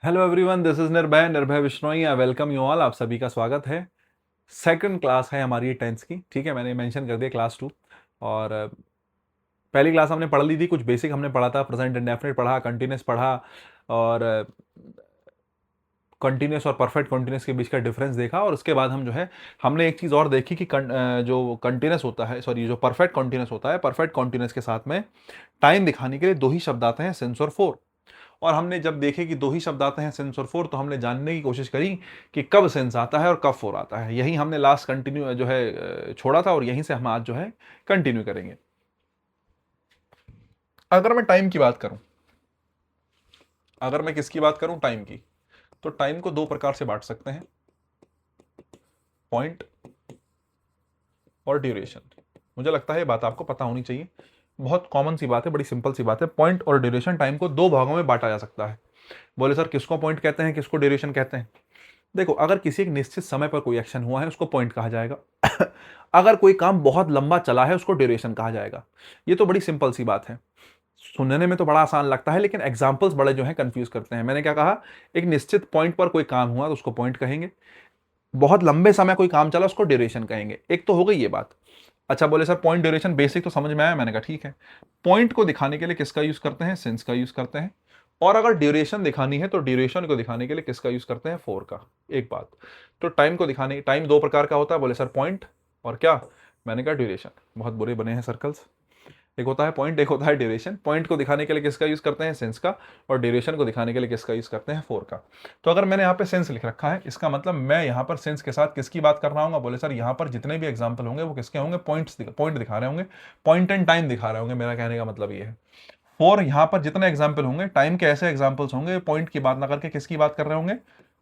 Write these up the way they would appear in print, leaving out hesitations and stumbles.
Hello everyone, this is निर्भय Bishnoi. I welcome you all. आप सभी का स्वागत है। सेकंड क्लास है हमारी टेंस की, ठीक है। मैंने मेंशन कर दिया क्लास 2। और पहली क्लास हमने पढ़ ली थी, कुछ बेसिक हमने पढ़ा था, प्रेजेंट इंडेफिनिट पढ़ा, कंटिन्यूस पढ़ा, और कंटिन्यूस और परफेक्ट कंटिन्यूस के बीच का डिफरेंस देखा। और उसके बाद हम जो है हमने एक चीज़ और देखी कि जो कंटिन्यूस होता है, सॉरी, जो परफेक्ट कंटिन्यूस होता है, परफेक्ट कंटिन्यूस के साथ में टाइम दिखाने के लिए दो ही शब्द आते हैं, सिंस और फोर। और हमने जब देखे कि दो ही शब्द आते हैं, सिंस और फोर, तो हमने जानने की कोशिश करी कि कब सेंस आता है और कब फोर आता है। यही हमने लास्ट कंटिन्यू जो है छोड़ा था, और यहीं से हम आज जो है कंटिन्यू करेंगे। अगर मैं टाइम की बात करूं, अगर मैं किसकी बात करूं, टाइम की, तो टाइम को दो प्रकार से बांट सकते हैं, पॉइंट और ड्यूरेशन। मुझे लगता है ये बात आपको पता होनी चाहिए, बहुत कॉमन सी बात है, बड़ी सिंपल सी बात है। पॉइंट और ड्यूरेशन, टाइम को दो भागों में बांटा जा सकता है। बोले सर किसको पॉइंट कहते हैं, किसको ड्यूरेशन कहते हैं? देखो, अगर किसी एक निश्चित समय पर कोई एक्शन हुआ है उसको पॉइंट कहा जाएगा। अगर कोई काम बहुत लंबा चला है उसको ड्यूरेशन कहा जाएगा। ये तो बड़ी सिंपल सी बात है, सुनने में तो बड़ा आसान लगता है, लेकिन एग्जाम्पल्स बड़े जो है कंफ्यूज करते हैं। मैंने क्या कहा, एक निश्चित पॉइंट पर कोई काम हुआ तो उसको पॉइंट कहेंगे, बहुत लंबे समय कोई काम चला उसको ड्यूरेशन कहेंगे। एक तो हो गई ये बात। अच्छा, बोले सर पॉइंट ड्यूरेशन बेसिक तो समझ में आया। मैंने कहा ठीक है। पॉइंट को दिखाने के लिए किसका यूज करते हैं, सिंस का यूज करते हैं। और अगर ड्यूरेशन दिखानी है तो ड्यूरेशन को दिखाने के लिए किसका यूज करते हैं, फोर का। एक बात। तो टाइम को दिखाने, टाइम दो प्रकार का होता है, बोले सर पॉइंट और क्या, मैंने कहा ड्यूरेशन। बहुत बुरे बने हैं सर्कल्स। एक होता है पॉइंट, एक होता है ड्यूरेशन। पॉइंट को दिखाने के लिए किसका यूज करते हैं, सेंस का। और ड्यूरेशन को दिखाने के लिए किसका यूज करते हैं, फोर का। तो अगर मैंने यहाँ पे सेंस लिख रखा है, इसका मतलब मैं यहाँ पर सेंस के साथ किसकी बात कर रहा हूँ? बोले सर यहाँ पर जितने भी एग्जाम्पल होंगे वो किसके होंगे, पॉइंट दिखा रहे होंगे, पॉइंट एंड टाइम दिखा रहे होंगे। मेरा कहने का मतलब ये है, फोर यहाँ पर जितने एग्जाम्पल होंगे टाइम के, ऐसे एग्जाम्पल्स होंगे, पॉइंट की बात ना करके किसकी बात कर रहे होंगे?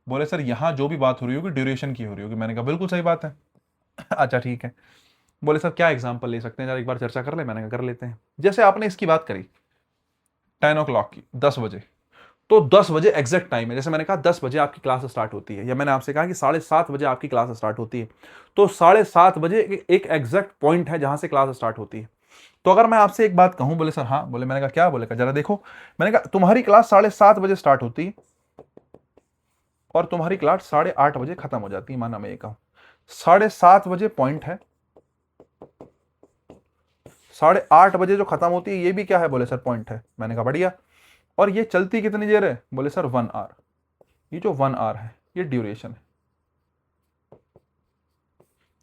बोले सर यहाँ जो भी बात हो रही होगी ड्यूरेशन की हो रही होगी। मैंने कहा बिल्कुल सही बात है। अच्छा ठीक है। बोले सर क्या एग्जाम्पल ले सकते हैं, जरा एक बार चर्चा कर ले। मैंने कहा कर लेते हैं। जैसे आपने इसकी बात करी 10 o'clock की, 10 बजे, तो 10 बजे एग्जैक्ट टाइम है। जैसे मैंने कहा 10 बजे आपकी क्लास स्टार्ट होती है, या मैंने आपसे कहा कि 7:30 बजे आपकी क्लास स्टार्ट होती है, तो 7:30 बजे एक एग्जैक्ट पॉइंट है जहां से क्लास स्टार्ट होती है। तो अगर मैं आपसे एक बात कहूं, बोले सर हाँ, बोले, मैंने कहा क्या, बोले का जरा देखो। मैंने कहा तुम्हारी क्लास 7:30 बजे स्टार्ट होती है और तुम्हारी क्लास 8:30 बजे खत्म हो जाती है, माना मैं ये कहूं। 7:30 बजे पॉइंट है, 8:30 बजे जो खत्म होती है ये भी क्या है, बोले सर पॉइंट है। मैंने कहा बढ़िया। और ये चलती कितनी देर है, बोले सर 1 आवर। ये जो 1 आवर है ये ड्यूरेशन है।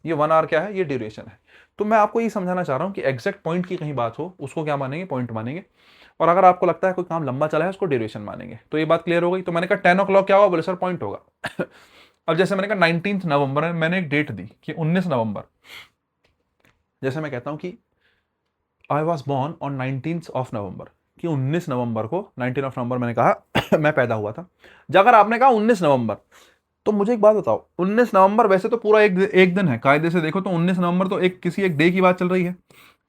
ये 1 आवर क्या है, ये ड्यूरेशन है। तो मैं आपको ये समझाना चाह रहा हूं कि एग्जैक्ट पॉइंट की कहीं बात हो उसको क्या मानेंगे, पॉइंट मानेंगे। और अगर आपको लगता है कोई काम लंबा चला है उसको ड्यूरेशन मानेंगे। तो ये बात क्लियर हो गई। तो मैंने कहा 10 o'clock क्या होगा, बोले सर पॉइंट होगा। अब जैसे मैंने कहा 19 नवंबर है, मैंने एक डेट दी कि 19 नवंबर। जैसे मैं कहता हूं कि I was born on 19 of November, कि 19 नवंबर को, 19 ऑफ नवंबर मैंने कहा मैं पैदा हुआ था। जब अगर आपने कहा 19 नवंबर, तो मुझे एक बात बताओ, 19 नवंबर वैसे तो पूरा एक दिन है, कायदे से देखो तो 19 नवंबर तो एक किसी एक डे की बात चल रही है।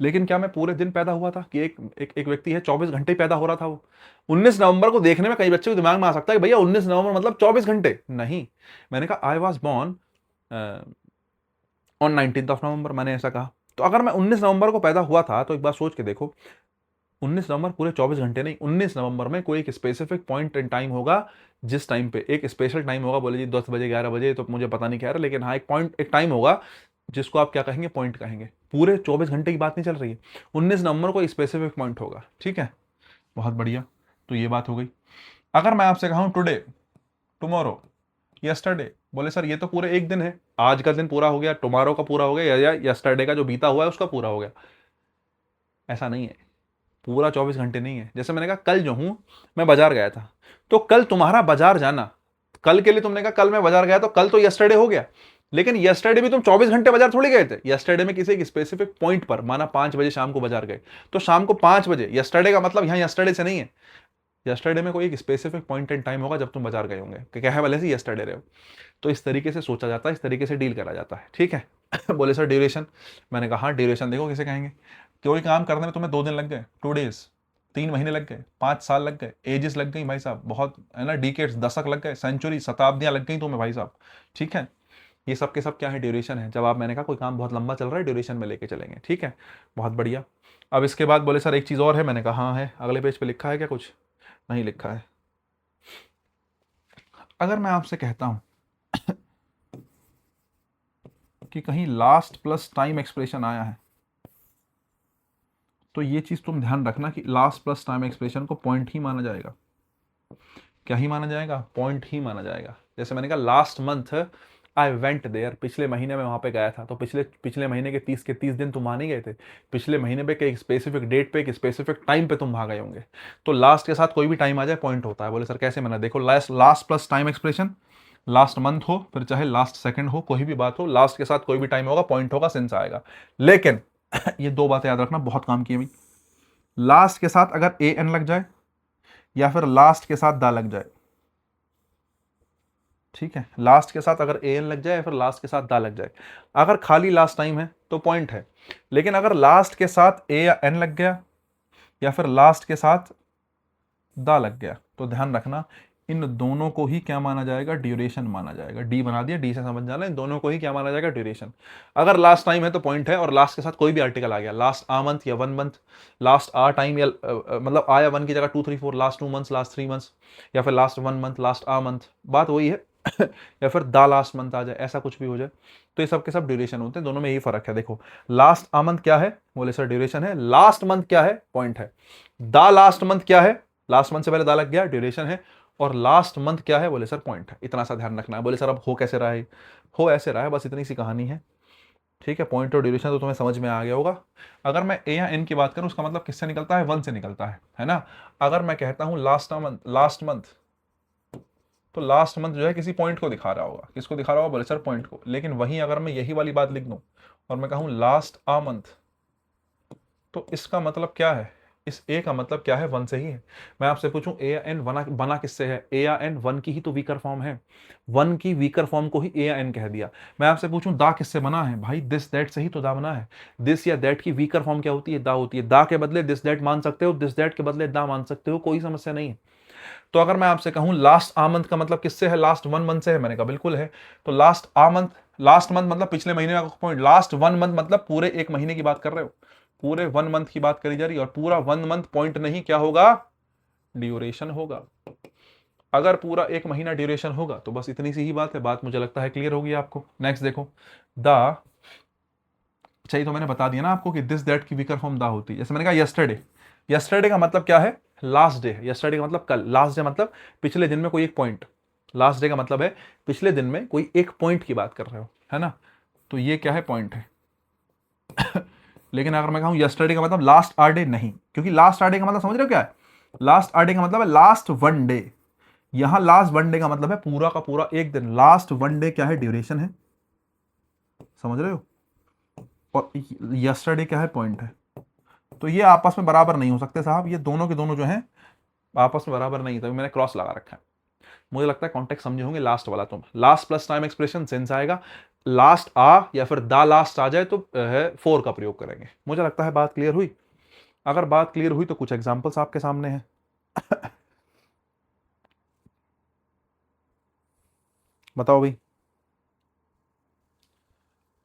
लेकिन क्या मैं पूरे दिन पैदा हुआ था, कि एक व्यक्ति है 24 घंटे पैदा हो रहा था वो? 19 नवंबर को देखने में कई बच्चे के दिमाग में आ सकता है कि भैया 19 नवंबर मतलब 24 घंटे नहीं। मैंने कहा I was born on 19 of November, मैंने ऐसा कहा। तो अगर मैं 19 नवंबर को पैदा हुआ था तो एक बार सोच के देखो, 19 नवंबर पूरे 24 घंटे नहीं, 19 नवंबर में कोई एक स्पेसिफिक पॉइंट इन टाइम होगा, जिस टाइम पे एक स्पेशल टाइम होगा। बोले जी 10 बजे, 11 बजे, तो मुझे पता नहीं क्या है, लेकिन हाँ एक पॉइंट, एक टाइम होगा जिसको आप क्या कहेंगे, पॉइंट कहेंगे। पूरे 24 घंटे की बात नहीं चल रही है, 19 नवंबर को स्पेसिफिक पॉइंट होगा, ठीक है। बहुत बढ़िया। तो ये बात हो गई। अगर मैं आपसे कहूँ टुडे, टुमारो, यस्टरडे, बोले सर ये तो पूरे एक दिन है, आज का दिन पूरा हो गया, टुमारो का पूरा हो गया, या यस्टरडे का जो बीता हुआ है उसका पूरा हो गया। ऐसा नहीं है, पूरा 24 घंटे नहीं है। जैसे मैंने कहा कल जो हूं मैं बाजार गया था, तो कल तुम्हारा बाजार जाना, कल के लिए तुमने कहा कल मैं बाजार गया, तो कल तो यस्टरडे हो गया। लेकिन यस्टरडे भी तुम 24 घंटे बाजार थोड़ी गए थे। यस्टरडे में किसी एक स्पेसिफिक पॉइंट पर, माना 5 बजे शाम को बाजार गए, तो शाम को 5 बजे, यस्टरडे का मतलब यहां यस्टरडे से नहीं है। यस्टरडे में कोई एक स्पेसिफिक पॉइंट एंड टाइम होगा जब तुम बाजार गए होंगे, कि क्या है भले से यस्टरडे रहे हो। तो इस तरीके से सोचा जाता है, इस तरीके से डील करा जाता है, ठीक है। बोले सर ड्यूरेशन, मैंने कहा हाँ ड्यूरेशन देखो किसे कहेंगे। कोई काम करने में तुम्हें 2 दिन लग गए, 2 डेज, 3 महीने लग गए, 5 साल लग गए, एजेस लग गई भाई साहब, बहुत है ना, डिकेट्स, दशक लग गए, सेंचुरी, शताब्दियां लग गई तुम्हें भाई साहब, ठीक है। ये सब के सब क्या है, ड्यूरेशन है। जब आप, मैंने कहा कोई काम बहुत लंबा चल रहा है, ड्यूरेशन में लेके चलेंगे, ठीक है। बहुत बढ़िया। अब इसके बाद बोले सर एक चीज़ और है। मैंने कहा हाँ है। अगले पेज पे लिखा है क्या कुछ? नहीं लिखा है। अगर मैं आपसे कहता हूं कि कहीं लास्ट प्लस टाइम एक्सप्रेशन आया है, तो ये चीज तुम ध्यान रखना कि लास्ट प्लस टाइम एक्सप्रेशन को पॉइंट ही माना जाएगा। क्या ही माना जाएगा? पॉइंट ही माना जाएगा। जैसे मैंने कहा last month I went there, पिछले महीने में वहां पे गया था, तो पिछले पिछले महीने के 30 के 30 दिन तुम वहां नहीं गए थे, पिछले महीने पे एक स्पेसिफिक डेट पे एक स्पेसिफिक टाइम पे तुम वहां गए होंगे। तो लास्ट के साथ कोई भी टाइम आ जाए पॉइंट होता है। बोले सर कैसे? मैंने देखो last plus time expression, last month हो फिर चाहे लास्ट सेकंड हो, कोई भी बात हो, लास्ट के साथ कोई भी टाइम होगा पॉइंट होगा, सेंस आएगा। लेकिन ये दो बातें याद रखना, बहुत काम की है। लास्ट के साथ अगर ए एन लग जाए या फिर लास्ट के साथ दा लग जाए, ठीक है, लास्ट के साथ अगर ए एन लग जाए या फिर लास्ट के साथ दा लग जाए, अगर खाली लास्ट टाइम है तो पॉइंट है। लेकिन अगर लास्ट के साथ ए या एन लग गया या फिर लास्ट के साथ दा लग गया, तो ध्यान रखना इन दोनों को ही क्या माना जाएगा? ड्यूरेशन माना जाएगा। डी बना दिया, डी से समझ जाना, इन दोनों को ही क्या माना जाएगा? ड्यूरेशन। अगर लास्ट टाइम है तो पॉइंट है, और लास्ट के साथ कोई भी आर्टिकल आ गया, लास्ट आ मंथ या 1 मंथ, लास्ट आ टाइम या मतलब आया 1 की जगह 2 3 4, लास्ट 2 मंथ्स, लास्ट 3 मंथ्स, या फिर लास्ट 1 मंथ, लास्ट आ मंथ, बात वही है। या फिर द लास्ट मंथ आ जाए, ऐसा कुछ भी हो जाए, तो ये सब के सब ड्यूरेशन होते हैं। दोनों में यही फर्क है। देखो लास्ट आ मंथ क्या है? बोले सर ड्यूरेशन है। लास्ट मंथ क्या है? पॉइंट है। द लास्ट मंथ क्या है? लास्ट मंथ से पहले दा लग गया, ड्यूरेशन है। और लास्ट मंथ क्या है? बोले सर पॉइंट है। इतना सा ध्यान रखना है। बोले सर अब हो कैसे रहा है? हो ऐसे रहा है, बस इतनी सी कहानी है। ठीक है, पॉइंट और ड्यूरेशन तो तुम्हें समझ में आ गया होगा। अगर मैं ए या एन की बात करूं, उसका मतलब किससे निकलता है? 1 से निकलता है ना। अगर मैं कहता हूं लास्ट मंथ, तो लास्ट मंथ जो है किसी पॉइंट को दिखा रहा होगा। किसको दिखा रहा होगा? बोले सर पॉइंट को। लेकिन वहीं अगर मैं यही वाली बात लिख दूं और मैं कहूं लास्ट आ मंथ, तो इसका मतलब क्या है? इस ए का मतलब क्या है? 1 से ही है। मैं आपसे पूछूं ए या एन बना बना किससे है? ए या एन 1 की ही तो वीकर फॉर्म है। 1 की वीकर फॉर्म को ही ए या एन कह दिया। मैं आपसे पूछूं दा किससे बना है? भाई दिस दैट से ही तो दा बना है। दिस या दैट की वीकर फॉर्म क्या होती है? दा होती है। दा के बदले दिस दैट मान सकते हो, दिस दैट के बदले दा मान सकते हो, कोई समस्या नहीं है। तो अगर मैं आपसे कहूं लास्ट आ मंथ का मतलब किससे है? लास्ट 1 मंथ से है। मैंने कहा बिल्कुल है। तो लास्ट आ मंथ, लास्ट मंथ मतलब पिछले महीने का पॉइंट, लास्ट 1 मंथ मतलब पूरे एक महीने की बात कर रहे हो, पूरे 1 मंथ की बात करी जा रही है। और पूरा 1 मंथ पॉइंट नहीं, क्या होगा? ड्यूरेशन होगा। अगर पूरा एक महीना ड्यूरेशन होगा तो बस इतनी सी ही बात है। बात मुझे लगता है क्लियर होगी आपको। नेक्स्ट देखो, द, चाहिए तो मैंने बता दिया ना आपको कि दिस दैट की वीकर फॉर्म दा होती है। जैसे मैंने कहा यस्टरडे, यस्टरडे का मतलब क्या है? Last day. यस्टरडे का मतलब कल। लास्ट डे मतलब पिछले दिन में कोई एक पॉइंट। लास्ट डे का मतलब है पिछले दिन में कोई एक पॉइंट की बात कर रहे हो, है ना। तो ये क्या है? पॉइंट है। लेकिन अगर मैं कहूं यस्टरडे का मतलब लास्ट आर डे, नहीं, क्योंकि लास्ट आर डे का मतलब समझ रहे हो क्या है? लास्ट आर डे का मतलब है लास्ट 1 डे। यहां लास्ट 1 डे का मतलब है पूरा का पूरा एक दिन। लास्ट 1 डे क्या है? ड्यूरेशन है। समझ रहे हो? और यस्टरडे क्या है? पॉइंट है। तो ये आपस में बराबर नहीं हो सकते साहब। ये दोनों के दोनों जो हैं आपस में बराबर नहीं, तभी मैंने क्रॉस लगा रखा है। मुझे लगता है कॉन्टेक्स्ट समझे होंगे। लास्ट वाला तुम, last plus time expression sense आएगा, लास्ट आ या फिर दा लास्ट आ जाए तो है 4 का प्रयोग करेंगे। मुझे लगता है बात क्लियर हुई। अगर बात क्लियर हुई तो कुछ एग्जांपल्स आपके सामने हैं। बताओ भाई।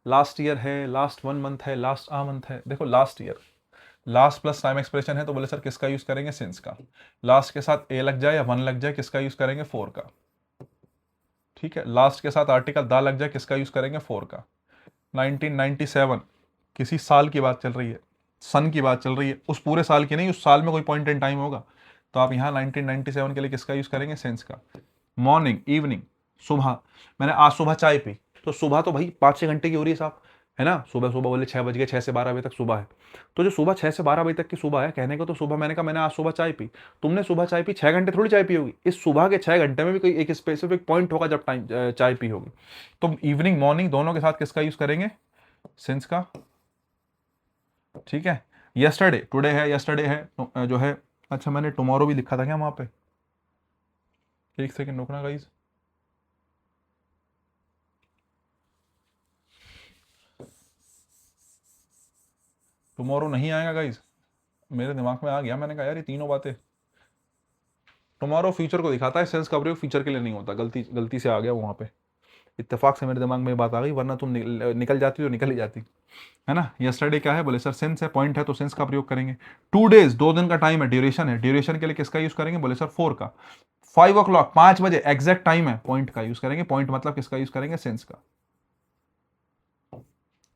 लास्ट ईयर है, लास्ट 1 मंथ है, लास्ट आ मंथ है। देखो last year, last plus time expression है, तो बोले सर किसका यूज करेंगे? सिंस का। लास्ट के साथ ए लग जाए या 1 लग जाए, किसका यूज करेंगे? 4 का। ठीक है, लास्ट के साथ आर्टिकल दा लग जाए, किसका यूज करेंगे? 4 का। 1997 किसी साल की बात चल रही है, सन की बात चल रही है, उस पूरे साल की नहीं, उस साल में कोई पॉइंट इन टाइम होगा, तो आप यहाँ 1997 के लिए किसका यूज करेंगे? सेंस का। मॉर्निंग, इवनिंग, सुबह, मैंने आज सुबह चाय पी, तो सुबह तो भाई 5-6 घंटे की हो रही है साहब, है ना। सुबह सुबह बोले 6 बज गए, 6 से 12 बजे तक सुबह है, तो जो सुबह 6 से 12 बजे तक की सुबह है, कहने को तो सुबह, मैंने कहा मैंने आज सुबह चाय पी, तुमने सुबह चाय पी, 6 घंटे थोड़ी चाय पी होगी, इस सुबह के 6 घंटे में भी कोई एक स्पेसिफिक पॉइंट होगा जब टाइम चाय पी होगी। तो इवनिंग मॉर्निंग दोनों के साथ किसका यूज करेंगे? सिंस का। ठीक है, यस्टरडे टुडे है, यस्टरडे है जो है, अच्छा मैंने टुमारो भी लिखा था क्या वहां पे? एक सेकंड रुकना गाइस। टुमारो नहीं आएगा गाइस, मेरे दिमाग में आ गया, मैंने कहा यार ये तीनों बातें। टुमारो फ्यूचर को दिखाता है, सेंस का प्रयोग फ्यूचर के लिए नहीं होता। गलती गलती से आ गया वहां पे, इत्तेफाक से मेरे दिमाग में ये बात आ गई, वरना तुम निकल जाती तो निकल ही जाती, है ना। यस्टरडे क्या है? बोले सर सेंस है, पॉइंट है, तो सेंस का प्रयोग करेंगे। 2 डेज, 2 दिन का टाइम है, ड्यूरेशन है, ड्यूरेशन के लिए किसका यूज करेंगे? बोले सर 4 का। 5 o'clock, 5 बजे एग्जैक्ट टाइम है, पॉइंट का यूज करेंगे। पॉइंट मतलब किसका यूज करेंगे? सिंस का।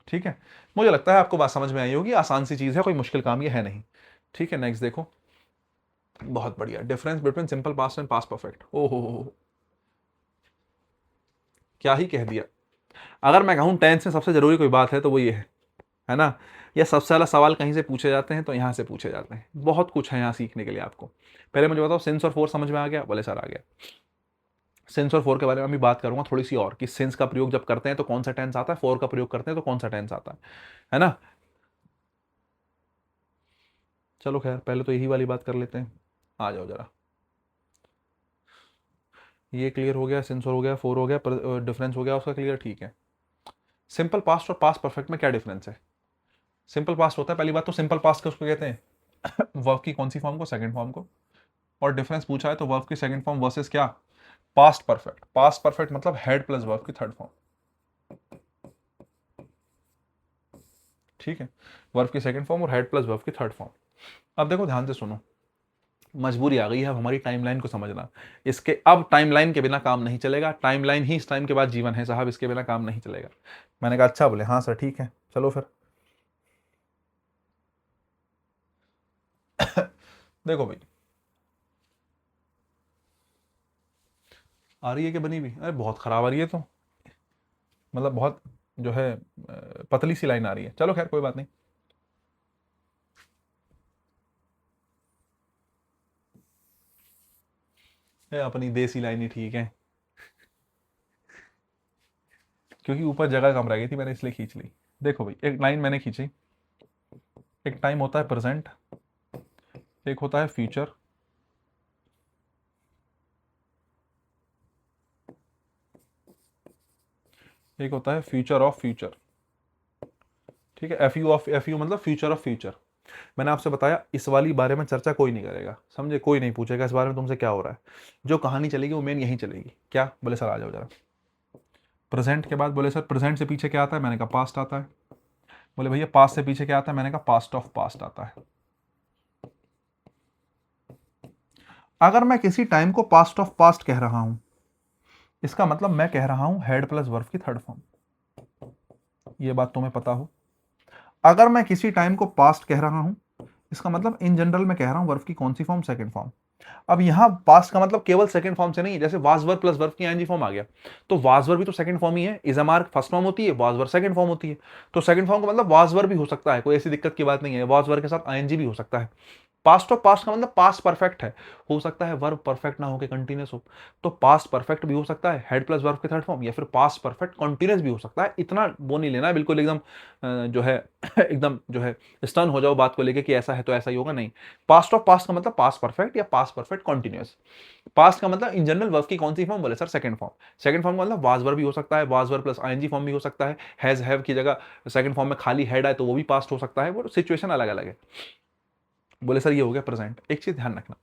ठीक है, मुझे लगता है आपको बात समझ में आई होगी। आसान सी चीज है, कोई मुश्किल काम ये है नहीं। ठीक है, नेक्स्ट देखो। बहुत बढ़िया, difference between simple past and past perfect. ओहो, क्या ही कह दिया। अगर मैं कहूं टेंस में सबसे जरूरी कोई बात है तो वो ये है ना। ये सबसे ज्यादा सवाल कहीं से पूछे जाते हैं तो यहां से पूछे जाते हैं। बहुत कुछ है यहाँ सीखने के लिए आपको। पहले मुझे बताओ, सिंस और फोर समझ में आ गया? बोले सर आ गया। सिंस और फोर के बारे में भी बात करूंगा थोड़ी सी और, कि सिंस का प्रयोग जब करते हैं तो कौन सा टेंस आता है, फोर का प्रयोग करते हैं तो कौन सा टेंस आता है ना। चलो खैर, पहले तो यही वाली बात कर लेते हैं। आ जाओ जरा। ये क्लियर हो गया, सिंस और हो गया, फोर हो गया, डिफरेंस हो गया उसका क्लियर। ठीक है, सिंपल पास्ट और पास्ट परफेक्ट में क्या डिफरेंस है? सिंपल पास्ट होता है, पहली बात तो सिंपल पास्ट किसको कहते हैं? वर्ब की कौन सी फॉर्म को? सेकंड फॉर्म को। और डिफरेंस पूछा है तो वर्ब की सेकंड फॉर्म वर्सेस क्या? Past perfect. पास्ट परफेक्ट मतलब हेड प्लस वर्ब की थर्ड फॉर्म। ठीक है, वर्ब की सेकंड फॉर्म और हेड प्लस वर्ब की थर्ड फॉर्म। अब देखो ध्यान से सुनो, मजबूरी आ गई है अब हमारी टाइमलाइन को समझना। इसके अब टाइमलाइन के बिना काम नहीं चलेगा। टाइमलाइन ही इस टाइम के बाद जीवन है साहब, इसके बिना काम नहीं चलेगा। मैंने कहा अच्छा, बोले हाँ सर ठीक है, चलो फिर। देखो भाई, आ रही है कि बनी हुई? अरे बहुत खराब आ रही है तो, मतलब बहुत जो है पतली सी लाइन आ रही है। चलो खैर कोई बात नहीं। अपनी देसी लाइन ही ठीक है, क्योंकि ऊपर जगह कम रह गई थी, मैंने इसलिए खींच ली। देखो भाई, एक लाइन मैंने खींची। एक टाइम होता है प्रेजेंट, एक होता है फ्यूचर, एक होता है फ्यूचर ऑफ फ्यूचर। ठीक है, एफ यू मतलब फ्यूचर ऑफ फ्यूचर। मैंने आपसे बताया इस वाली बारे में चर्चा कोई नहीं करेगा, समझे? कोई नहीं पूछेगा इस बारे में तुमसे क्या हो रहा है। जो कहानी चलेगी वो मेन यही चलेगी। क्या? बोले सर आ जाओ जरा। प्रेजेंट के बाद, बोले सर प्रेजेंट से पीछे क्या आता है? मैंने कहा पास्ट आता है। बोले भैया पास्ट से पीछे क्या आता है? मैंने कहा पास्ट ऑफ पास्ट आता है। अगर मैं किसी टाइम को पास्ट ऑफ पास्ट कह रहा हूं, इसका मतलब मैं कह रहा हूं हेड प्लस वर्ब की थर्ड फॉर्म। ये बात तुम्हें पता हो। अगर मैं किसी टाइम को पास्ट कह रहा हूं, इसका मतलब इन जनरल मैं कह रहा हूं वर्ब की कौन सी फॉर्म? Second form. अब यहां पास्ट का मतलब केवल सेकंड फॉर्म से नहीं है। जैसे वाज वर्ब प्लस वर्ब की आईएनजी फॉर्म आ गया, तो वाज वर्ब भी तो सेकंड फॉर्म ही है। Is a mark first form होती है, वाज वर्ब सेकंड फॉर्म होती है। तो सेकंड फॉर्म का मतलब वाज वर्ब भी हो सकता है, कोई ऐसी दिक्कत की बात नहीं है। वाज वर्ब के साथ आईएनजी भी हो सकता है। पास्ट ऑफ पास्ट का मतलब पास्ट परफेक्ट है, हो सकता है वर्ब परफेक्ट ना होकर कंटिन्यूस हो। तो पास्ट परफेक्ट भी हो सकता है हेड प्लस वर्ब के थर्ड फॉर्म, या फिर पास्ट परफेक्ट कंटिन्यूस भी हो सकता है। इतना वो नहीं लेना है बिल्कुल एकदम जो है एकदम जो है स्टन हो जाओ बात को लेके कि ऐसा है तो ऐसा ही होगा, नहीं। पास्ट ऑफ पास्ट का मतलब पास्ट परफेक्ट या पास्ट परफेक्ट कंटिन्यूस। पास्ट का मतलब इन जनरल वर्ब की कौन सी फॉर्म? बोले sir second form. Second form का मतलब वाज वर्ब भी हो सकता है, was verb plus ING form भी हो सकता है। हैज हैव की जगह सेकंड फॉर्म में खाली हेड है तो वो भी पास्ट हो सकता है। वो सिचुएशन अलग अलग है। बोले सर ये हो गया प्रेजेंट। एक चीज ध्यान रखना,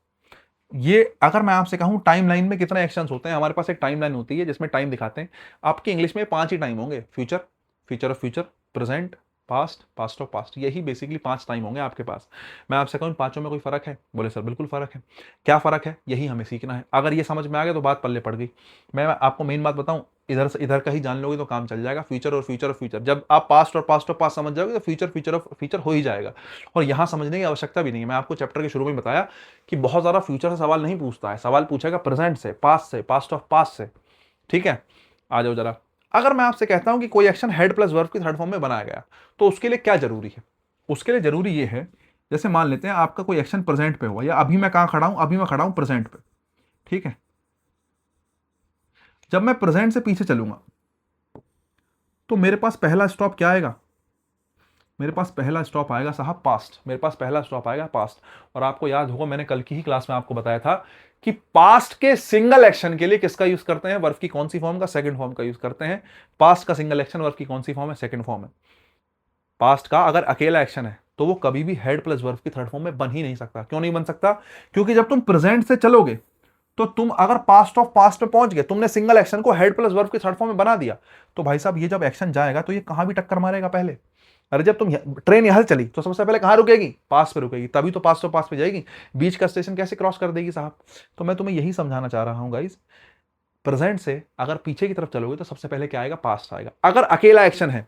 ये अगर मैं आपसे कहूं टाइमलाइन में कितने एक्शंस होते हैं, हमारे पास एक टाइमलाइन होती है जिसमें टाइम दिखाते हैं। आपके इंग्लिश में 5 ही टाइम होंगे, future, future of future, present, past, past of past. यही बेसिकली 5 टाइम होंगे आपके पास। मैं आपसे कहूं पांचों में कोई फर्क है? बोले सर बिल्कुल फर्क है। क्या फर्क है? यही हमें सीखना है। अगर ये समझ में आ गया तो बात पल्ले पड़ गई। मैं आपको मेन बात बताऊं, इधर से इधर का ही जान लोगे तो काम चल जाएगा। फ्यूचर और फ्यूचर ऑफ फ्यूचर, जब आप पास्ट और पास्ट ऑफ पास्ट समझ जाओगे तो फ्यूचर फ्यूचर ऑफ फ्यूचर हो ही जाएगा। और यहां समझने की आवश्यकता भी नहीं है। मैं आपको चैप्टर के शुरू में बताया कि बहुत ज़्यादा फ्यूचर से सवाल नहीं पूछता है, सवाल पूछेगा प्रेजेंट से, पास्ट ऑफ पास्ट से। ठीक है, आ जाओ जरा। अगर मैं आपसे कहता हूं कि कोई एक्शन हेड प्लस वर्ब की थर्ड फॉर्म में बनाया गया, तो उसके लिए क्या जरूरी है? उसके लिए जरूरी ये है, जैसे मान लेते हैं आपका कोई एक्शन प्रेजेंट पे हुआ, या अभी मैं कहां खड़ा हूं? अभी मैं खड़ा हूं प्रेजेंट पे। ठीक है, जब मैं प्रेजेंट से पीछे चलूंगा तो मेरे पास पहला स्टॉप क्या आएगा? मेरे पास पहला स्टॉप आएगा साहब पास्ट। मेरे पास पहला स्टॉप आएगा पास्ट। और आपको याद होगा मैंने कल की ही क्लास में आपको बताया था कि पास्ट के सिंगल एक्शन के लिए किसका यूज करते हैं? वर्ब की कौन सी फॉर्म का? सेकंड फॉर्म का यूज करते हैं। पास्ट का सिंगल एक्शन वर्ब की कौन सी फॉर्म है? सेकंड फॉर्म है। पास्ट का अगर अकेला एक्शन है तो वो कभी भी हेड प्लस वर्ब की थर्ड फॉर्म में बन ही नहीं सकता। क्यों नहीं बन सकता? क्योंकि जब तुम प्रेजेंट से चलोगे तो तुम अगर पास्ट ऑफ पास्ट पे पहुंच गए, तुमने सिंगल एक्शन को हेड प्लस वर्ब की थर्ड फॉर्म में बना दिया, तो भाई साहब ये जब एक्शन जाएगा तो ये कहां भी टक्कर मारेगा? पहले अरे जब ट्रेन यहां से चली तो सबसे पहले कहाँ रुकेगी? पास पे रुकेगी, तभी तो पास पे जाएगी। बीच का स्टेशन कैसे क्रॉस कर देगी साहब? तो मैं तुम्हें यही समझाना चाह रहा हूँ गाइस, प्रेजेंट से अगर पीछे की तरफ चलोगे तो सबसे पहले क्या आएगा? पास्ट आएगा। अगर अकेला एक्शन है,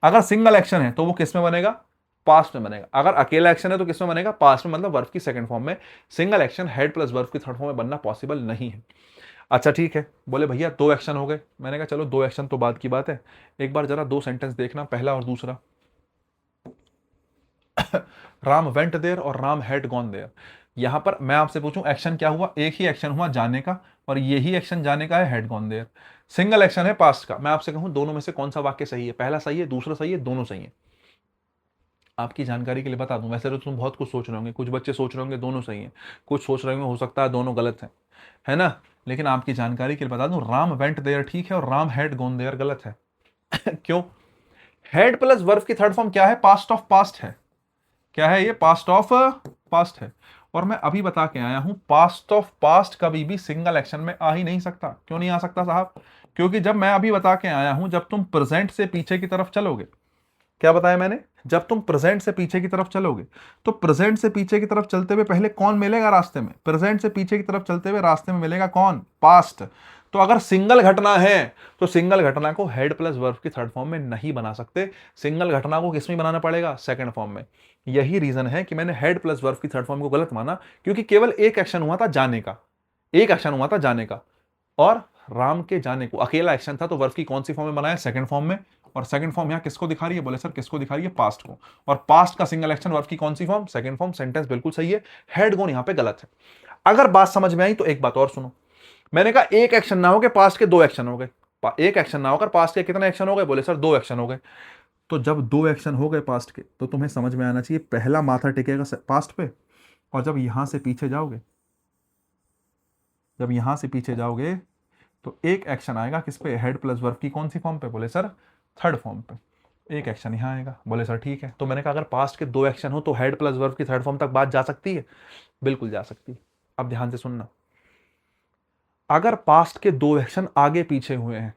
अगर सिंगल एक्शन है तो वो किस में बनेगा? पास्ट में बनेगा। अगर अकेला एक्शन है तो किस में बनेगा? पास्ट में, मतलब वर्ब की सेकंड फॉर्म में। Single action head plus verb की थर्ड फॉर्म में बनना पॉसिबल नहीं है। अच्छा ठीक है, बोले भैया दो एक्शन हो गए। मैंने कहा चलो दो एक्शन तो बाद की बात है, एक बार जरा दो सेंटेंस देखना, पहला और दूसरा। राम वेंट देयर और राम हैड गॉन देयर। यहां पर मैं आपसे पूछूं एक्शन क्या हुआ? एक ही एक्शन हुआ जाने का, और यही एक्शन जाने का है, had gone there. Single action है पास्ट का। मैं आपसे कहूं दोनों में से कौन सा वाक्य सही है? पहला सही है, दूसरा सही है, दोनों सही है? आपकी जानकारी के लिए बता दूं, वैसे तो तुम बहुत कुछ सोच रहे होंगे, कुछ बच्चे सोच रहे होंगे दोनों सही है, कुछ सोच रहे होंगे हो सकता है दोनों गलत है ना? लेकिन आपकी जानकारी के लिए बता दूं, राम वेंट देयर ठीक है और राम हैड गॉन देयर गलत है। क्यों? हेड प्लस वर्ब की थर्ड फॉर्म क्या है? पास्ट ऑफ पास्ट है। क्या है ये? पास्ट ऑफ पास्ट है। और मैं अभी बता के आया हूं, पास्ट ऑफ पास्ट कभी भी सिंगल एक्शन में आ ही नहीं सकता। क्यों नहीं आ सकता साहब? क्योंकि जब मैं अभी बता के आया हूं, जब तुम प्रेजेंट से पीछे की तरफ चलोगे, क्या बताया मैंने? जब तुम प्रेजेंट से पीछे की तरफ चलोगे तो प्रेजेंट से पीछे की तरफ चलते हुए पहले कौन मिलेगा रास्ते में? प्रेजेंट से पीछे की तरफ चलते हुए रास्ते में मिलेगा कौन? पास्ट। तो अगर सिंगल घटना है तो सिंगल घटना को हेड प्लस वर्ब की थर्ड फॉर्म में नहीं बना सकते। सिंगल घटना को किसमें बनाना पड़ेगा? सेकंड फॉर्म में। यही रीजन है कि मैंने हेड प्लस वर्ब की थर्ड फॉर्म को गलत माना, क्योंकि केवल एक एक्शन हुआ था जाने का, एक एक्शन हुआ था जाने का, और राम के जाने को अकेला एक्शन था, तो वर्ब की कौन सी फॉर्म में बनाया? सेकंड फॉर्म में। और सेकंड फॉर्म यहां किसको दिखा रही है? बोले सर किसको दिखा रही है? पास्ट को। और पास्ट का सिंगल एक्शन वर्ब की कौन सी फॉर्म? Second form. सेंटेंस बिल्कुल सही है, हेड गोन यहां पे गलत है। अगर बात समझ में आई तो एक बात और सुनो। मैंने कहा एक एक्शन ना हो गए, पास्ट के दो एक्शन हो गए। एक एक्शन ना होकर पास्ट के कितने एक्शन हो गए? बोले सर दो एक्शन हो गए। तो जब दो एक्शन हो गए पास्ट के, तो तुम्हें समझ में आना चाहिए पहला माथा टेकेगा पास्ट पे, और जब यहां से पीछे जाओगे, जब यहां से पीछे जाओगे तो एक एक्शन आएगा किस पे? हेड प्लस वर्ब की कौन सी फॉर्म पे? बोले सर थर्ड फॉर्म पे। एक एक्शन यहां आएगा। बोले सर ठीक है। तो मैंने कहा अगर पास्ट के दो एक्शन हो तो हेड प्लस वर्ब की थर्ड फॉर्म तक बात जा सकती है? बिल्कुल जा सकती है। अब ध्यान से सुनना, अगर पास्ट के दो एक्शन आगे पीछे हुए हैं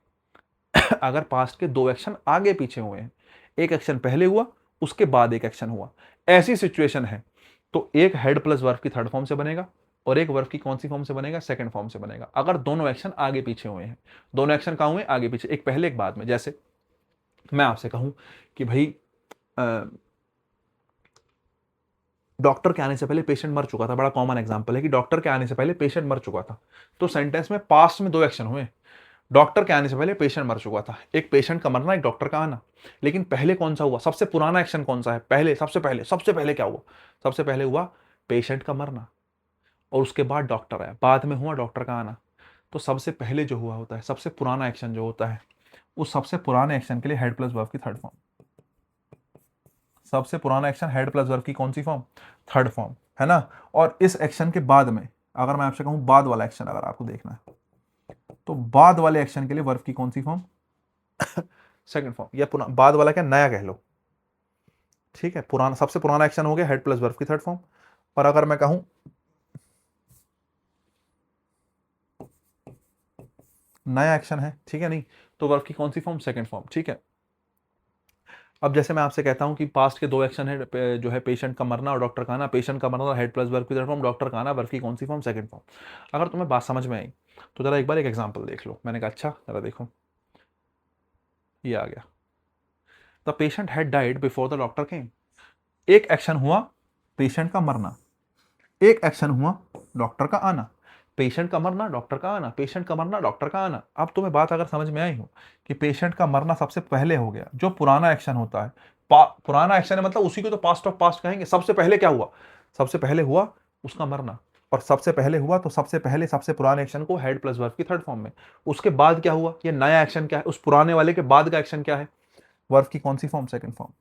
अगर पास्ट के दो एक्शन आगे पीछे हुए हैं, एक एक्शन पहले हुआ उसके बाद एक एक्शन हुआ, ऐसी सिचुएशन है, तो एक हेड प्लस वर्ब की थर्ड फॉर्म से बनेगा और एक वर्ब की कौन सी फॉर्म से बनेगा? सेकंड फॉर्म से बनेगा। अगर दोनों एक्शन आगे पीछे हुए हैं, दोनों एक्शन कहां हुए? आगे पीछे, एक पहले एक बाद में। जैसे मैं आपसे कहूं कि भाई डॉक्टर के आने से पहले पेशेंट मर चुका था, बड़ा कॉमन एग्जांपल है कि डॉक्टर के आने से पहले पेशेंट मर चुका था, तो सेंटेंस में पास्ट में दो एक्शन हुए। डॉक्टर के आने से पहले पेशेंट मर चुका था, एक पेशेंट का मरना, एक डॉक्टर का आना। लेकिन पहले कौन सा हुआ? सबसे पुराना एक्शन कौन सा है? पहले, सबसे पहले क्या हुआ? सबसे पहले हुआ पेशेंट का मरना, और उसके बाद डॉक्टर आया, बाद में हुआ डॉक्टर का आना। तो सबसे पहले जो हुआ होता है, सबसे पुराना एक्शन जो होता है, उस सबसे पुराने एक्शन के लिए हेड प्लस वर्ब की थर्ड फॉर्म। सबसे पुराना एक्शन हेड प्लस वर्ब की कौन सी फॉर्म? थर्ड फॉर्म, है ना? और इस एक्शन के बाद में अगर मैं आपसे कहूं बाद वाला एक्शन अगर आपको देखना है, तो बाद वाले एक्शन के लिए वर्ब की कौन सी फॉर्म? Second form. या बाद वाला क्या, नया कह लो, ठीक है? पुराना, सबसे पुराना एक्शन हो गया हेड प्लस वर्ब की थर्ड फॉर्म। और अगर मैं कहूं नया एक्शन है, ठीक है, नहीं, तो वर्ब की कौन सी फॉर्म? सेकंड फॉर्म, ठीक है? अब जैसे मैं आपसे कहता हूं कि पास्ट के दो एक्शन है, जो है पेशेंट का मरना और डॉक्टर का आना। पेशेंट का मरना हेड प्लस वर्ब की थर्ड फॉर्म, डॉक्टर का आना वर्ब की कौन सी फॉर्म? Second form. अगर तुम्हें बात समझ में आई तो जरा एक बार एक एग्जांपल देख लो। मैंने कहा अच्छा जरा देखो, ये आ गया, the patient had died before the doctor केम। एक एक्शन हुआ पेशेंट का मरना, एक एक्शन हुआ डॉक्टर का आना। पेशेंट का मरना, डॉक्टर का आना, पेशेंट का मरना, डॉक्टर का आना। अब तुम्हें बात अगर समझ में आई हो कि पेशेंट का मरना सबसे पहले हो गया, जो पुराना एक्शन होता है, पुराना एक्शन है मतलब उसी को तो पास्ट ऑफ पास्ट कहेंगे। सबसे पहले क्या हुआ? सबसे पहले हुआ उसका मरना, और सबसे पहले हुआ तो सबसे पहले सबसे पुराने एक्शन को हेड प्लस वर्ब की थर्ड फॉर्म में। उसके बाद क्या हुआ? ये नया एक्शन क्या है? उस पुराने वाले के बाद का एक्शन क्या है? वर्ब की कौन सी फॉर्म? सेकंड फॉर्म,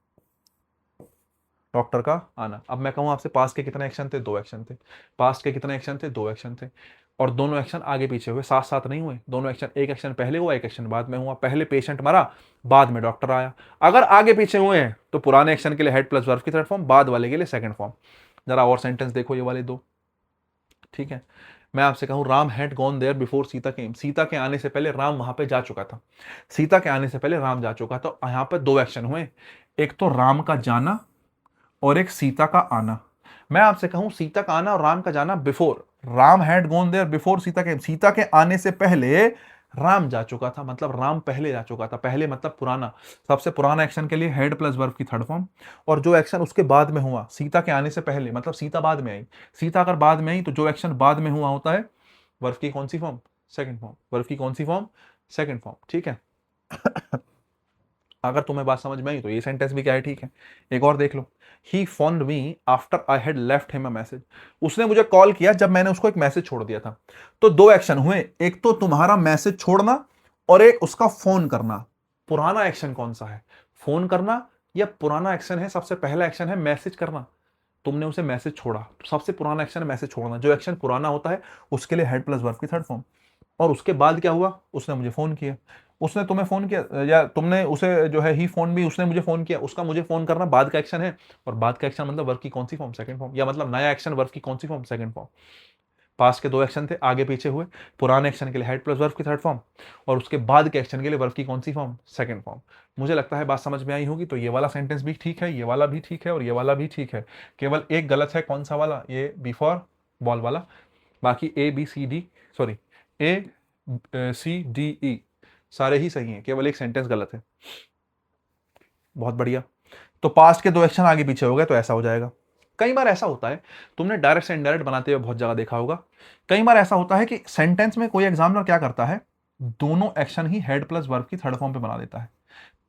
डॉक्टर का आना। अब मैं कहूं आपसे पास्ट के कितने एक्शन थे? दो एक्शन थे। पास्ट के कितने एक्शन थे? दो एक्शन थे। और दोनों एक्शन आगे पीछे हुए, साथ साथ नहीं हुए। दोनों एक्शन, एक एक्शन पहले हुआ, एक एक्शन बाद में हुआ। पहले पेशेंट मरा, बाद में डॉक्टर आया। अगर आगे पीछे हुए हैं तो पुराने एक्शन के लिए हेड प्लस वर्ब की थर्ड फॉर्म, बाद वाले के लिए सेकंड फॉर्म। जरा और सेंटेंस देखो, ये वाले दो, ठीक है? मैं आपसे कहूं Ram had gone there before Sita came. Sita के आने से पहले राम वहां पे जा चुका था। सीता के आने से पहले राम जा चुका था। तो यहां पर दो एक्शन हुए, एक तो राम का जाना और एक सीता का आना। मैं आपसे कहूं सीता का आना और राम का जाना before Ram had gone there, before Sita के आने से पहले राम जा चुका था, मतलब राम पहले जा चुका था। पहले मतलब पुराना, सबसे पुराना एक्शन के लिए हेड प्लस वर्ब की थर्ड फॉर्म। और जो एक्शन उसके बाद में हुआ सीता के आने से पहले, मतलब सीता बाद में आई, सीता अगर बाद में आई तो जो एक्शन बाद में हुआ होता है वर्ब की कौन सी फॉर्म, सेकंड फॉर्म। वर्ब की कौन सी फॉर्म, सेकंड फॉर्म, ठीक है। अगर तुम्हें बात समझ में आई तो ये सेंटेंस भी क्या है, ठीक है। एक और देख लो, he phoned me after I had left him a message. उसने मुझे कॉल किया जब मैंने उसको एक मैसेज छोड़ दिया था। तो दो एक्शन हुए, एक तो तुम्हारा मैसेज छोड़ना और एक उसका फोन करना। पुराना एक्शन कौन सा है, फोन करना या पुराना एक्शन है, सबसे पहला एक्शन है मैसेज करना। तुमने उसे मैसेज छोड़ा तो सबसे पुराना एक्शन है मैसेज छोड़ना। जो एक्शन पुराना होता है उसके लिए हेड प्लस वर्ब की थर्ड फॉर्म। और उसके बाद क्या हुआ, उसने मुझे फोन किया। उसने तुम्हें फोन किया या तुमने उसे जो है ही फोन भी, उसने मुझे फोन किया, उसका मुझे फोन करना बाद का एक्शन है। और बाद का एक्शन मतलब वर्ब की कौन सी फॉर्म, सेकंड फॉर्म। या मतलब नया एक्शन वर्ब की कौन सी फॉर्म, सेकंड फॉर्म। पास्ट के दो एक्शन थे, आगे पीछे हुए। पुराने एक्शन के लिए हेड प्लस वर्ब की थर्ड फॉर्म और उसके बाद के एक्शन के लिए वर्ब की कौन सी फॉर्म, सेकंड फॉर्म। मुझे लगता है बात समझ में आई होगी। तो ये वाला सेंटेंस भी ठीक है, ये वाला भी ठीक है और ये वाला भी ठीक है। केवल एक गलत है, कौन सा वाला, ये बिफोर बॉल वाला। बाकी A B C D, sorry, A C D E सारे ही सही हैं, केवल एक सेंटेंस गलत है। बहुत बढ़िया। तो पास्ट के दो एक्शन आगे पीछे हो गए तो ऐसा हो जाएगा। कई बार ऐसा होता है, तुमने डायरेक्ट से इनडायरेक्ट बनाते हुए बहुत जगह देखा होगा। कई बार ऐसा होता है कि सेंटेंस में कोई एग्जामिनर क्या करता है, दोनों एक्शन ही हेड प्लस वर्ब की थर्ड फॉर्म पे बना देता है।